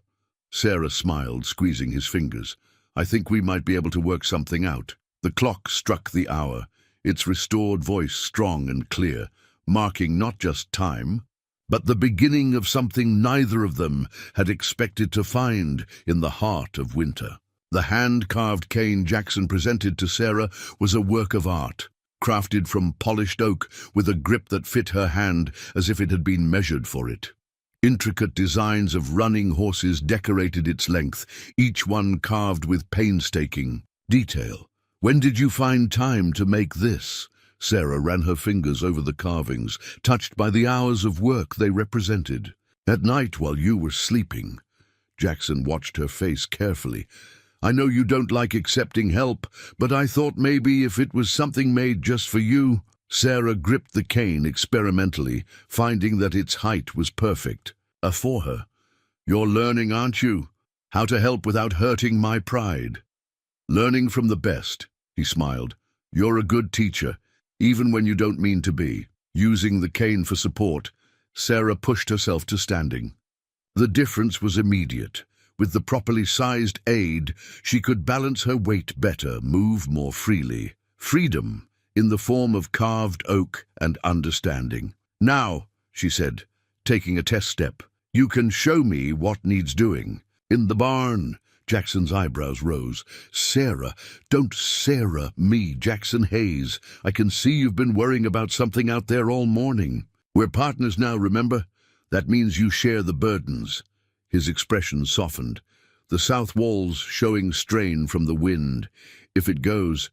S1: Sarah smiled, squeezing his fingers. "I think we might be able to work something out." The clock struck the hour, its restored voice strong and clear, marking not just time, but the beginning of something neither of them had expected to find in the heart of winter. The hand-carved cane Jackson presented to Sarah was a work of art, crafted from polished oak with a grip that fit her hand as if it had been measured for it. Intricate designs of running horses decorated its length, each one carved with painstaking detail. "When did you find time to make this?" Sarah ran her fingers over the carvings, touched by the hours of work they represented. "At night while you were sleeping." Jackson watched her face carefully. "I know you don't like accepting help, but I thought maybe if it was something made just for you." Sarah gripped the cane experimentally, finding that its height was perfect. For her. "You're learning, aren't you? How to help without hurting my pride." "Learning from the best," he smiled. "You're a good teacher, even when you don't mean to be." Using the cane for support, Sarah pushed herself to standing. The difference was immediate. With the properly sized aid, she could balance her weight better, move more freely. Freedom, in the form of carved oak and understanding. "Now," she said, taking a test step, "you can show me what needs doing." "In the barn." Jackson's eyebrows rose. Don't Sarah me, Jackson Hayes. I can see you've been worrying about something out there all morning. We're partners now, remember? That means you share the burdens." His expression softened, the south walls showing strain from the wind. "If it goes,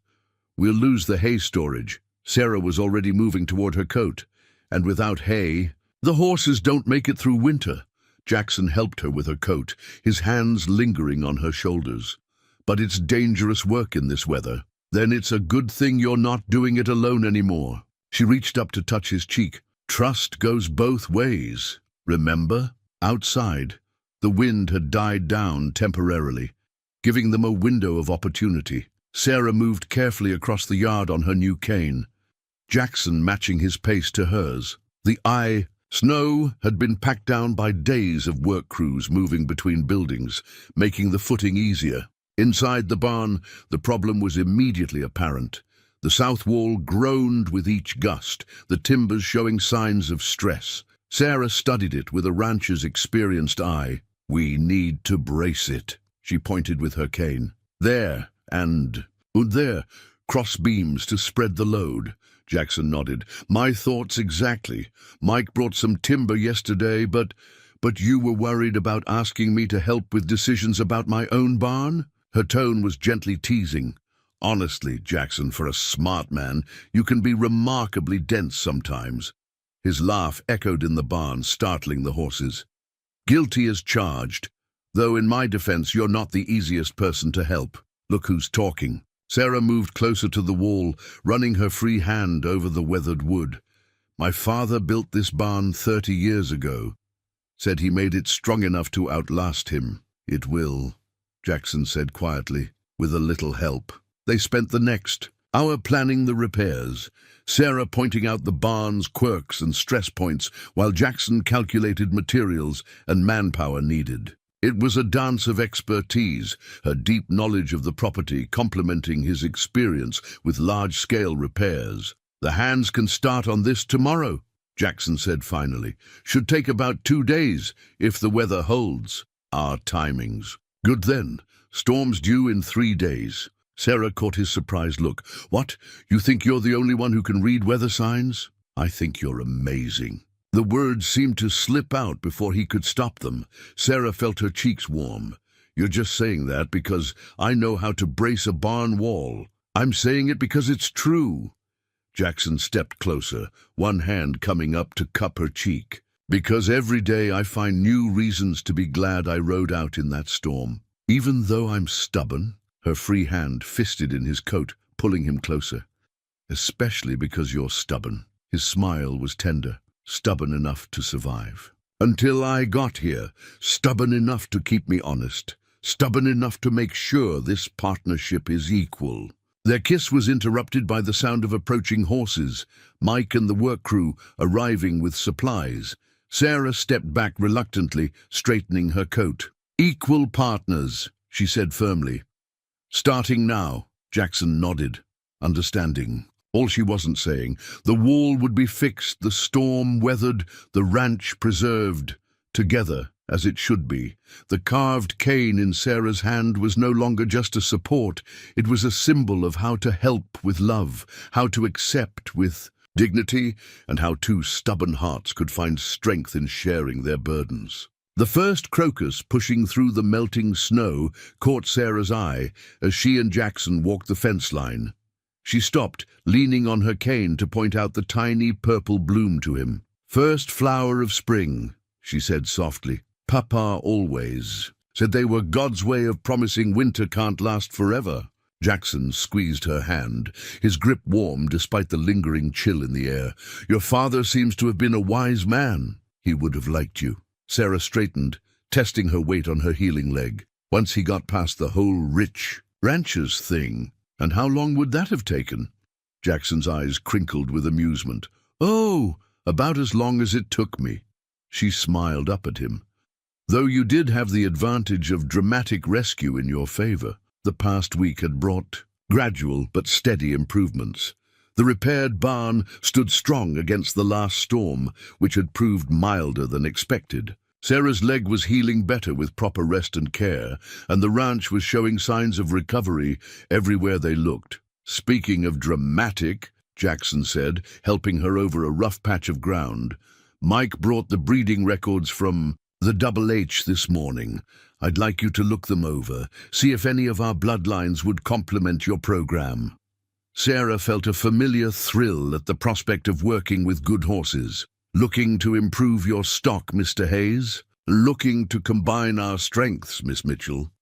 S1: we'll lose the hay storage." Sarah was already moving toward her coat. "And without hay, the horses don't make it through winter." Jackson helped her with her coat, his hands lingering on her shoulders. "But it's dangerous work in this weather." "Then it's a good thing you're not doing it alone anymore." She reached up to touch his cheek. "Trust goes both ways. Remember?" Outside, the wind had died down temporarily, giving them a window of opportunity. Sarah moved carefully across the yard on her new cane, Jackson matching his pace to hers. Snow had been packed down by days of work crews moving between buildings, making the footing easier. Inside the barn, the problem was immediately apparent. The south wall groaned with each gust, the timbers showing signs of stress. Sarah studied it with a rancher's experienced eye. "We need to brace it," she pointed with her cane. "There, and there, cross beams to spread the load." Jackson nodded. "My thoughts exactly. Mike brought some timber yesterday, but you were worried about asking me to help with decisions about my own barn?" Her tone was gently teasing. "Honestly, Jackson, for a smart man, you can be remarkably dense sometimes." His laugh echoed in the barn, startling the horses. "Guilty as charged, though in my defense you're not the easiest person to help. Look who's talking." Sarah moved closer to the wall, running her free hand over the weathered wood. "My father built this barn 30 years ago. Said he made it strong enough to outlast him." "It will," Jackson said quietly, "with a little help." They spent the next hour planning the repairs, Sarah pointing out the barn's quirks and stress points, while Jackson calculated materials and manpower needed. It was a dance of expertise, her deep knowledge of the property complementing his experience with large-scale repairs. "The hands can start on this tomorrow," Jackson said finally. "Should take about 2 days, if the weather holds." "Our timings." "Good then. Storm's due in 3 days." Sarah caught his surprised look. "What? You think you're the only one who can read weather signs?" "I think you're amazing." The words seemed to slip out before he could stop them. Sarah felt her cheeks warm. "You're just saying that because I know how to brace a barn wall. I'm saying it because it's true." Jackson stepped closer, one hand coming up to cup her cheek. "Because every day I find new reasons to be glad I rode out in that storm. Even though I'm stubborn." Her free hand fisted in his coat, pulling him closer. "Especially because you're stubborn." His smile was tender. "Stubborn enough to survive. Until I got here, stubborn enough to keep me honest, stubborn enough to make sure this partnership is equal." Their kiss was interrupted by the sound of approaching horses, Mike and the work crew arriving with supplies. Sarah stepped back reluctantly, straightening her coat. "Equal partners," she said firmly. "Starting now." Jackson nodded, understanding. All she wasn't saying. The wall would be fixed, the storm weathered, the ranch preserved. Together, as it should be. The carved cane in Sarah's hand was no longer just a support. It was a symbol of how to help with love, how to accept with dignity, and how two stubborn hearts could find strength in sharing their burdens. The first crocus pushing through the melting snow caught Sarah's eye as she and Jackson walked the fence line. She stopped, leaning on her cane to point out the tiny purple bloom to him. "First flower of spring," she said softly. "Papa always said they were God's way of promising winter can't last forever." Jackson squeezed her hand, his grip warm despite the lingering chill in the air. "Your father seems to have been a wise man. He would have liked you." Sarah straightened, testing her weight on her healing leg. Once he got past the whole rich ranchers thing, and how long would that have taken? Jackson's eyes crinkled with amusement. "Oh, about as long as it took me." She smiled up at him. "Though you did have the advantage of dramatic rescue in your favor. The past week had brought gradual but steady improvements. The repaired barn stood strong against the last storm, which had proved milder than expected. Sarah's leg was healing better with proper rest and care, and the ranch was showing signs of recovery everywhere they looked. "Speaking of dramatic," Jackson said, helping her over a rough patch of ground, "Mike brought the breeding records from the Double H this morning. I'd like you to look them over, see if any of our bloodlines would complement your program." Sarah felt a familiar thrill at the prospect of working with good horses. "Looking to improve your stock, Mr. Hayes? Looking to combine our strengths, Miss Mitchell."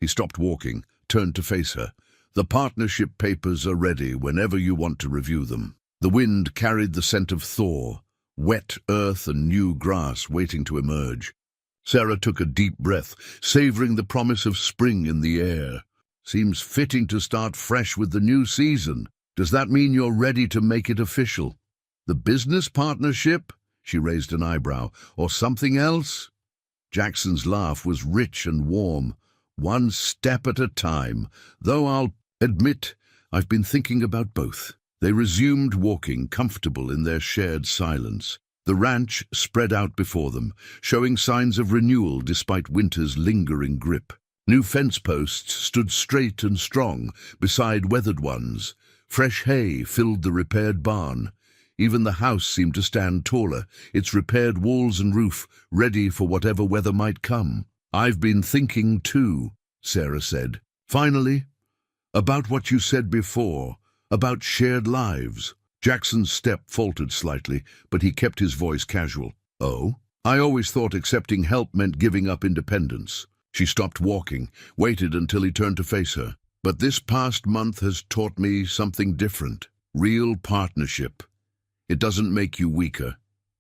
S1: He stopped walking, turned to face her. "The partnership papers are ready whenever you want to review them." The wind carried the scent of thaw, wet earth and new grass waiting to emerge. Sarah took a deep breath, savoring the promise of spring in the air. "Seems fitting to start fresh with the new season. Does that mean you're ready to make it official? The business partnership?" She raised an eyebrow. "Or something else?" Jackson's laugh was rich and warm. "One step at a time, though I'll admit I've been thinking about both." They resumed walking, comfortable in their shared silence. The ranch spread out before them, showing signs of renewal despite winter's lingering grip. New fence posts stood straight and strong beside weathered ones. Fresh hay filled the repaired barn. Even the house seemed to stand taller, its repaired walls and roof ready for whatever weather might come. "I've been thinking too," Sarah said. "Finally, about what you said before, about shared lives." Jackson's step faltered slightly, but he kept his voice casual. "Oh? I always thought accepting help meant giving up independence." She stopped walking, waited until he turned to face her. "But this past month has taught me something different. Real partnership. It doesn't make you weaker.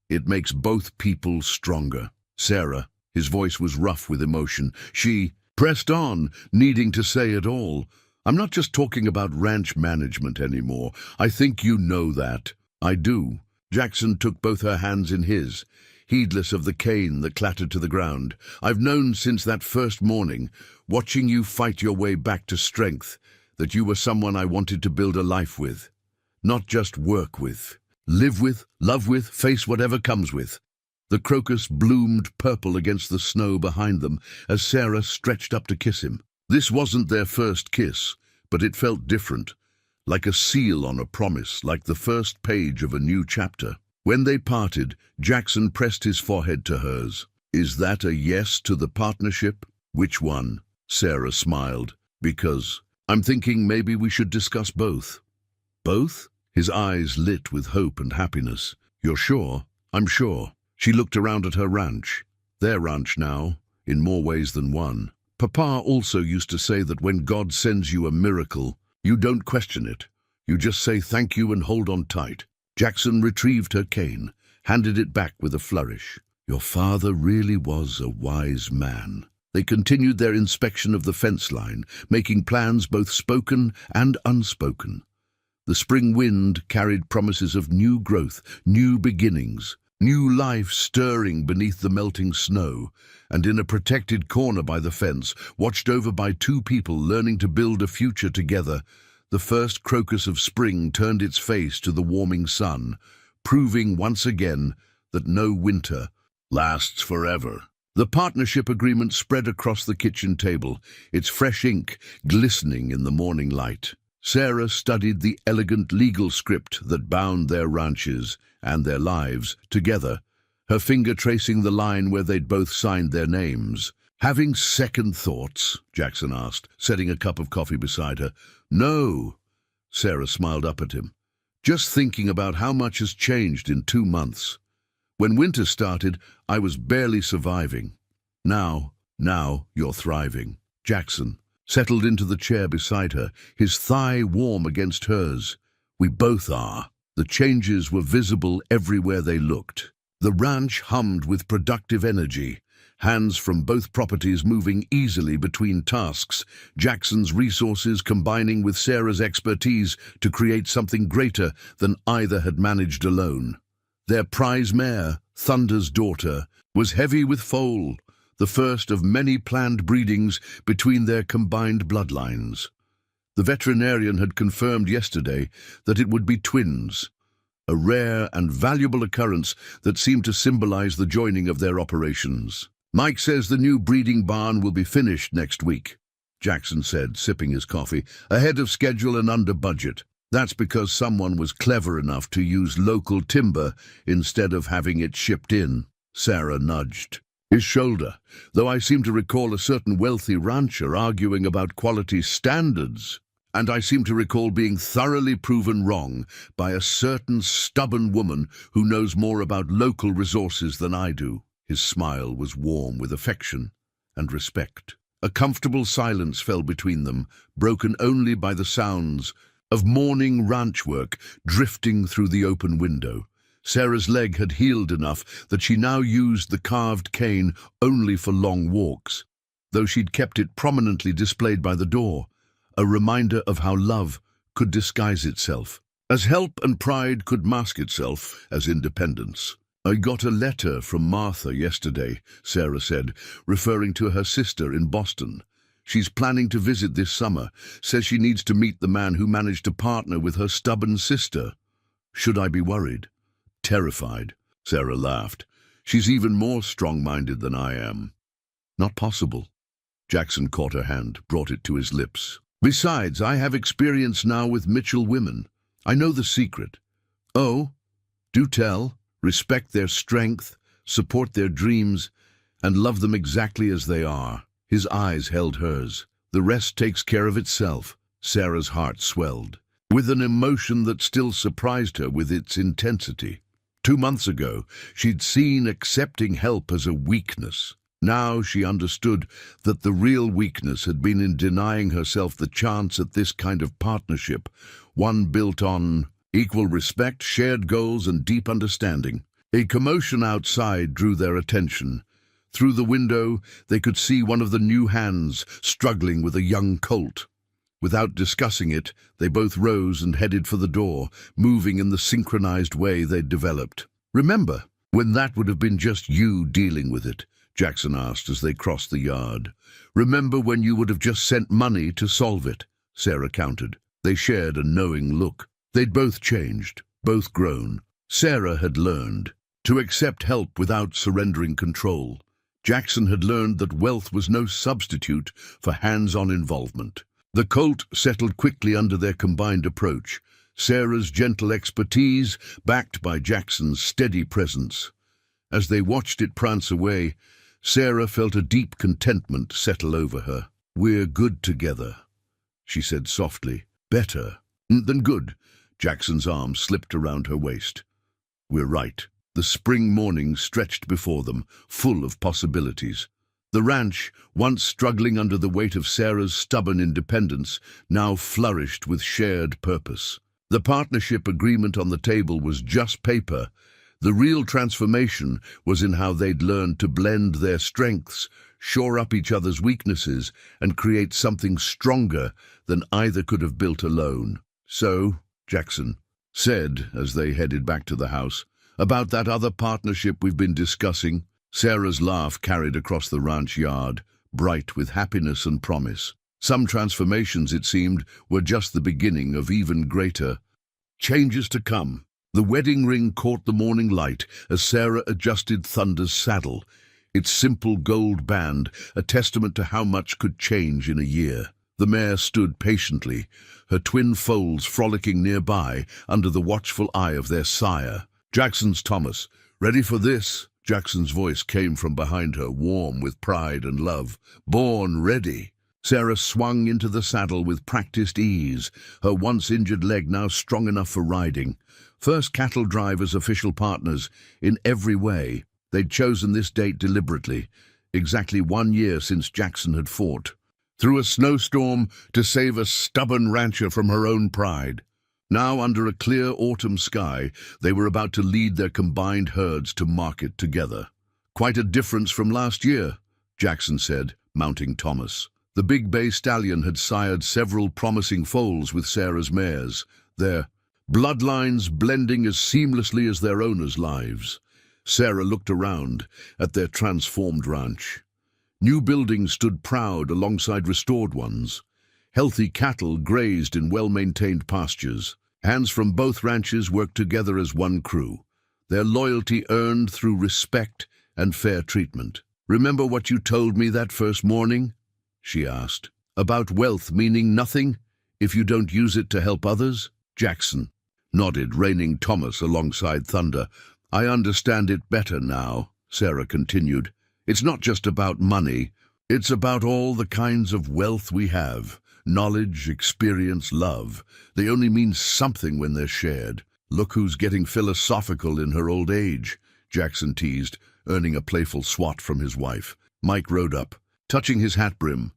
S1: It makes both people stronger." Sarah, his voice was rough with emotion. She pressed on, needing to say it all. "I'm not just talking about ranch management anymore. I think you know that." "I do." Jackson took both her hands in his, heedless of the cane that clattered to the ground. "I've known since that first morning, watching you fight your way back to strength, that you were someone I wanted to build a life with. Not just work with. Live with, love with, face whatever comes with." The crocus bloomed purple against the snow behind them as Sarah stretched up to kiss him. This wasn't their first kiss, but it felt different, like a seal on a promise, like the first page of a new chapter. When they parted, Jackson pressed his forehead to hers. "Is that a yes to the partnership?" "Which one?" Sarah smiled. "Because I'm thinking maybe we should discuss both." "Both?" His eyes lit with hope and happiness. "You're sure?" "I'm sure." She looked around at her ranch. Their ranch now, in more ways than one. "Papa also used to say that when God sends you a miracle, you don't question it. You just say thank you and hold on tight." Jackson retrieved her cane, handed it back with a flourish. "Your father really was a wise man." They continued their inspection of the fence line, making plans both spoken and unspoken. The spring wind carried promises of new growth, new beginnings. new life stirring beneath the melting snow, and in a protected corner by the fence, watched over by two people learning to build a future together, the first crocus of spring turned its face to the warming sun, proving once again that no winter lasts forever. The partnership agreement spread across the kitchen table, its fresh ink glistening in the morning light. Sarah studied the elegant legal script that bound their ranches and their lives together, her finger tracing the line where they'd both signed their names. "Having second thoughts?" Jackson asked, setting a cup of coffee beside her. "No," Sarah smiled up at him. "Just thinking about how much has changed in 2 months. When winter started, I was barely surviving. Now you're thriving." Jackson settled into the chair beside her, his thigh warm against hers. "We both are." The changes were visible everywhere they looked. The ranch hummed with productive energy, hands from both properties moving easily between tasks, Jackson's resources combining with Sarah's expertise to create something greater than either had managed alone. Their prize mare, Thunder's Daughter, was heavy with foal, the first of many planned breedings between their combined bloodlines. The veterinarian had confirmed yesterday that it would be twins, a rare and valuable occurrence that seemed to symbolize the joining of their operations. "Mike says the new breeding barn will be finished next week," Jackson said, sipping his coffee, "ahead of schedule and under budget. That's because someone was clever enough to use local timber instead of having it shipped in." Sarah nudged his shoulder, "though I seem to recall a certain wealthy rancher arguing about quality standards. And I seem to recall being thoroughly proven wrong by a certain stubborn woman who knows more about local resources than I do." His smile was warm with affection and respect. A comfortable silence fell between them, broken only by the sounds of morning ranch work drifting through the open window. Sarah's leg had healed enough that she now used the carved cane only for long walks, though she'd kept it prominently displayed by the door, a reminder of how love could disguise itself, as help and pride could mask itself as independence. "I got a letter from Martha yesterday," Sarah said, referring to her sister in Boston. "She's planning to visit this summer, says she needs to meet the man who managed to partner with her stubborn sister. Should I be worried?" "Terrified," Sarah laughed. "She's even more strong-minded than I am." "Not possible." Jackson caught her hand, brought it to his lips. "Besides, I have experience now with Mitchell women. I know the secret." "Oh, do tell." "Respect their strength, support their dreams, and love them exactly as they are." His eyes held hers. "The rest takes care of itself." Sarah's heart swelled, with an emotion that still surprised her with its intensity. 2 months ago, she'd seen accepting help as a weakness. Now she understood that the real weakness had been in denying herself the chance at this kind of partnership, one built on equal respect, shared goals, and deep understanding. A commotion outside drew their attention. Through the window, they could see one of the new hands struggling with a young colt. Without discussing it, they both rose and headed for the door, moving in the synchronized way they'd developed. "Remember when that would have been just you dealing with it?" Jackson asked as they crossed the yard. "Remember when you would have just sent money to solve it?" Sarah countered. They shared a knowing look. They'd both changed, both grown. Sarah had learned to accept help without surrendering control. Jackson had learned that wealth was no substitute for hands-on involvement. The colt settled quickly under their combined approach, Sarah's gentle expertise backed by Jackson's steady presence. As they watched it prance away, Sarah felt a deep contentment settle over her. "We're good together," she said softly. "Better than good." Jackson's arm slipped around her waist. "We're right." The spring morning stretched before them, full of possibilities. The ranch, once struggling under the weight of Sarah's stubborn independence, now flourished with shared purpose. The partnership agreement on the table was just paper. The real transformation was in how they'd learned to blend their strengths, shore up each other's weaknesses, and create something stronger than either could have built alone. "So," Jackson said as they headed back to the house, About that other partnership we've been discussing? Sarah's laugh carried across the ranch yard, bright with happiness and promise. Some transformations, it seemed, were just the beginning of even greater changes to come. The wedding ring caught the morning light as Sarah adjusted Thunder's saddle, its simple gold band a testament to how much could change in a year. The mare stood patiently, her twin foals frolicking nearby under the watchful eye of their sire. "Jackson's Thomas. Ready for this?" Jackson's voice came from behind her, warm with pride and love. "Born ready." Sarah swung into the saddle with practiced ease, her once-injured leg now strong enough for riding. First cattle drivers, official partners, in every way. They'd chosen this date deliberately, exactly 1 year since Jackson had fought. Through a snowstorm to save a stubborn rancher from her own pride. Now, under a clear autumn sky, they were about to lead their combined herds to market together. "Quite a difference from last year," Jackson said, mounting Thomas. The big bay stallion had sired several promising foals with Sarah's mares, their bloodlines blending as seamlessly as their owners' lives. Sarah looked around at their transformed ranch. New buildings stood proud alongside restored ones. Healthy cattle grazed in well-maintained pastures. Hands from both ranches worked together as one crew, their loyalty earned through respect and fair treatment. "Remember what you told me that first morning?" she asked. "About wealth meaning nothing if you don't use it to help others?" Jackson nodded, reining Thomas alongside Thunder. "I understand it better now," Sarah continued. "It's not just about money. It's about all the kinds of wealth we have. Knowledge, experience, love. They only mean something when they're shared." "Look who's getting philosophical in her old age," Jackson teased, earning a playful swat from his wife. Mike rode up, touching his hat brim.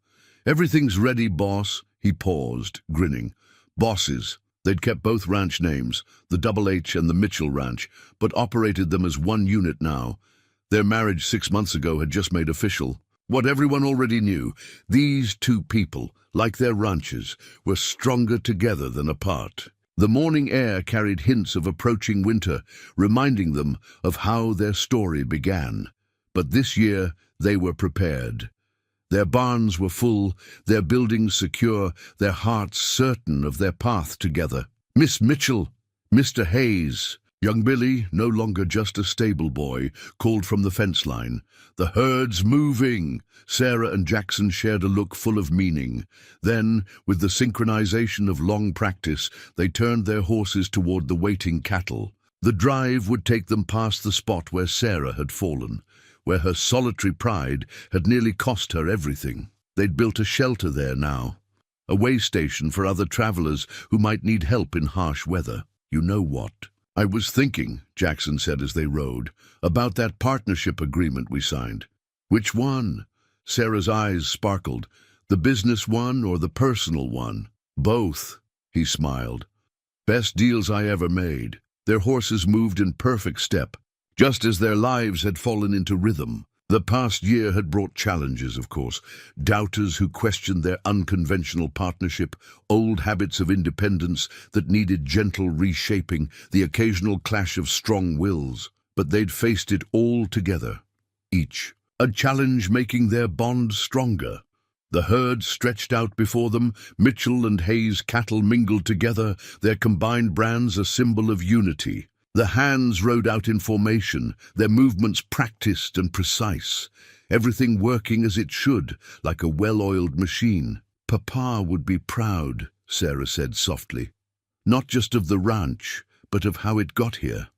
S1: "Everything's ready, boss." He paused, grinning. Bosses. They'd kept both ranch names, the Double H and the Mitchell Ranch, but operated them as one unit now. Their marriage 6 months ago had just made official. What everyone already knew, these two people, like their ranches, were stronger together than apart. The morning air carried hints of approaching winter, reminding them of how their story began. But this year they were prepared. Their barns were full, their buildings secure, their hearts certain of their path together. "Miss Mitchell, Mr. Hayes." Young Billy, no longer just a stable boy, called from the fence line. "The herd's moving." Sarah and Jackson shared a look full of meaning. Then, with the synchronization of long practice, they turned their horses toward the waiting cattle. The drive would take them past the spot where Sarah had fallen, where her solitary pride had nearly cost her everything. They'd built a shelter there now, a way station for other travelers who might need help in harsh weather. "You know what? I was thinking," Jackson said as they rode, "about that partnership agreement we signed." "Which one?" Sarah's eyes sparkled. "The business one or the personal one?" "Both," he smiled. "Best deals I ever made." Their horses moved in perfect step, just as their lives had fallen into rhythm. The past year had brought challenges, of course. Doubters who questioned their unconventional partnership, old habits of independence that needed gentle reshaping, the occasional clash of strong wills. But they'd faced it all together, each. A challenge making their bond stronger. The herd stretched out before them, Mitchell and Hayes cattle mingled together, their combined brands a symbol of unity. The hands rode out in formation, their movements practiced and precise, everything working as it should, like a well-oiled machine. "Papa would be proud," Sarah said softly. "Not just of the ranch, but of how it got here,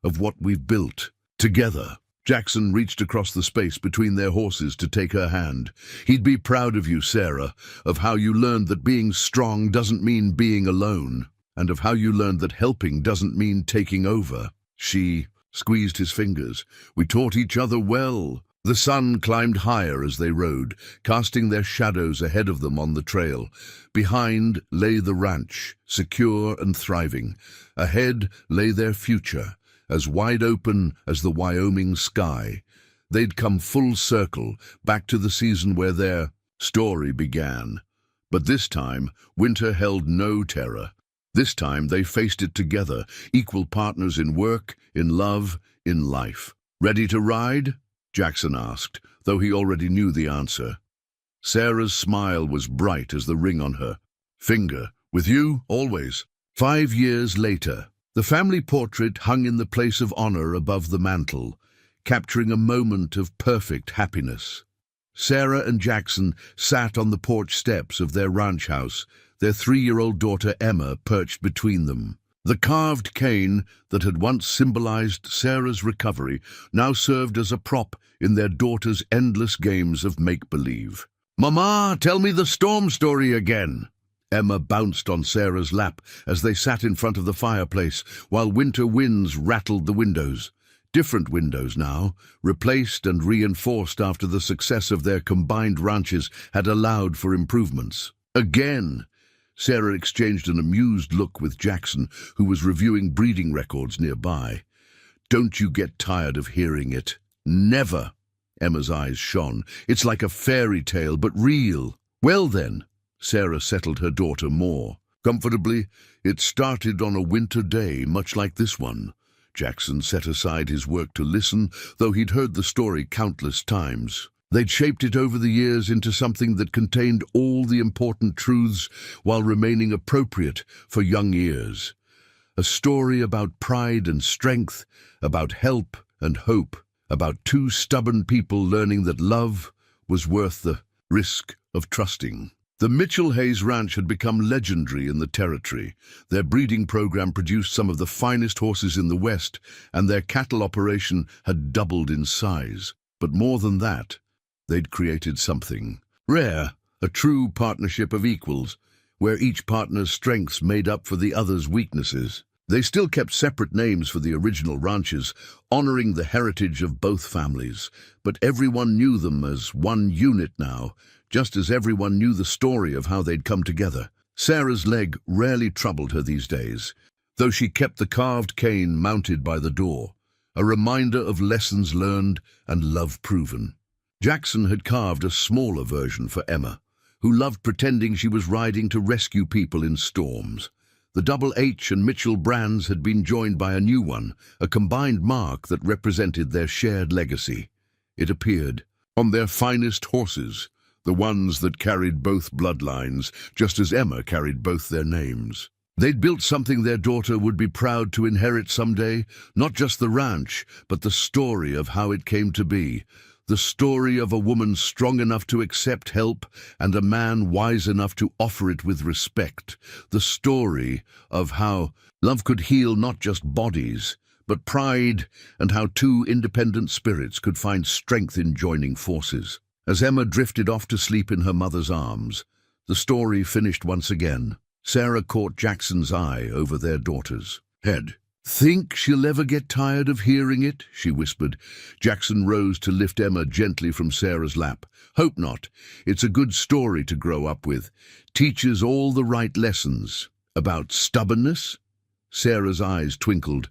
S1: of what we've built together." Jackson reached across the space between their horses to take her hand. "He'd be proud of you, Sarah, of how you learned that being strong doesn't mean being alone, and of how you learned that helping doesn't mean taking over." She squeezed his fingers. "We taught each other well." The sun climbed higher as they rode, casting their shadows ahead of them on the trail. Behind lay the ranch, secure and thriving. Ahead lay their future, as wide open as the Wyoming sky. They'd come full circle, back to the season where their story began. But this time, winter held no terror. This time they faced it together, equal partners in work, in love, in life. "Ready to ride?" Jackson asked, though he already knew the answer. Sarah's smile was bright as the ring on her finger. "With you, always." 5 years later, the family portrait hung in the place of honor above the mantel, capturing a moment of perfect happiness. Sarah and Jackson sat on the porch steps of their ranch house, their 3-year-old daughter Emma perched between them. The carved cane that had once symbolized Sarah's recovery now served as a prop in their daughter's endless games of make-believe. "Mama, tell me the storm story again." Emma bounced on Sarah's lap as they sat in front of the fireplace while winter winds rattled the windows. Different windows now, replaced and reinforced after the success of their combined ranches had allowed for improvements. "Again." Sarah exchanged an amused look with Jackson, who was reviewing breeding records nearby. "Don't you get tired of hearing it?" "Never." Emma's eyes shone. "It's like a fairy tale, but real." "Well then," Sarah settled her daughter more comfortably, "it started on a winter day, much like this one." Jackson set aside his work to listen, though he'd heard the story countless times. They'd shaped it over the years into something that contained all the important truths while remaining appropriate for young ears. A story about pride and strength, about help and hope, about two stubborn people learning that love was worth the risk of trusting. The Mitchell Hayes Ranch had become legendary in the territory. Their breeding program produced some of the finest horses in the West, and their cattle operation had doubled in size. But more than that, they'd created something rare, a true partnership of equals, where each partner's strengths made up for the other's weaknesses. They still kept separate names for the original ranches, honoring the heritage of both families, but everyone knew them as one unit now, just as everyone knew the story of how they'd come together. Sarah's leg rarely troubled her these days, though she kept the carved cane mounted by the door, a reminder of lessons learned and love proven. Jackson had carved a smaller version for Emma, who loved pretending she was riding to rescue people in storms. The Double H and Mitchell brands had been joined by a new one, a combined mark that represented their shared legacy. It appeared on their finest horses, the ones that carried both bloodlines, just as Emma carried both their names. They'd built something their daughter would be proud to inherit someday, not just the ranch, but the story of how it came to be. The story of a woman strong enough to accept help and a man wise enough to offer it with respect. The story of how love could heal not just bodies, but pride, and how two independent spirits could find strength in joining forces. As Emma drifted off to sleep in her mother's arms, the story finished once again. Sarah caught Jackson's eye over their daughter's head. "Think she'll ever get tired of hearing it?" she whispered. Jackson rose to lift Emma gently from Sarah's lap. "Hope not. It's a good story to grow up with. Teaches all the right lessons. About stubbornness?" Sarah's eyes twinkled.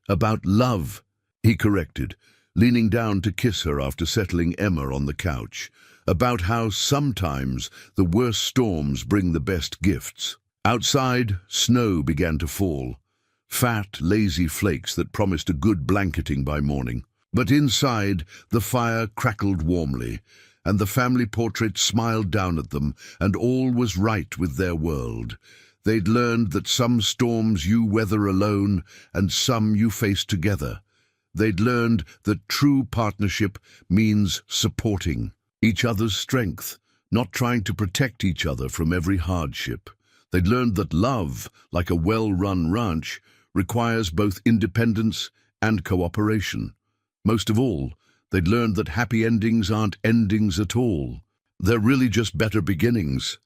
S1: "About love," he corrected, leaning down to kiss her after settling Emma on the couch. "About how sometimes the worst storms bring the best gifts." Outside, snow began to fall. Fat, lazy flakes that promised a good blanketing by morning. But inside, the fire crackled warmly, and the family portrait smiled down at them, and all was right with their world. They'd learned that some storms you weather alone, and some you face together. They'd learned that true partnership means supporting each other's strength, not trying to protect each other from every hardship. They'd learned that love, like a well-run ranch, requires both independence and cooperation. Most of all, they'd learned that happy endings aren't endings at all. They're really just better beginnings.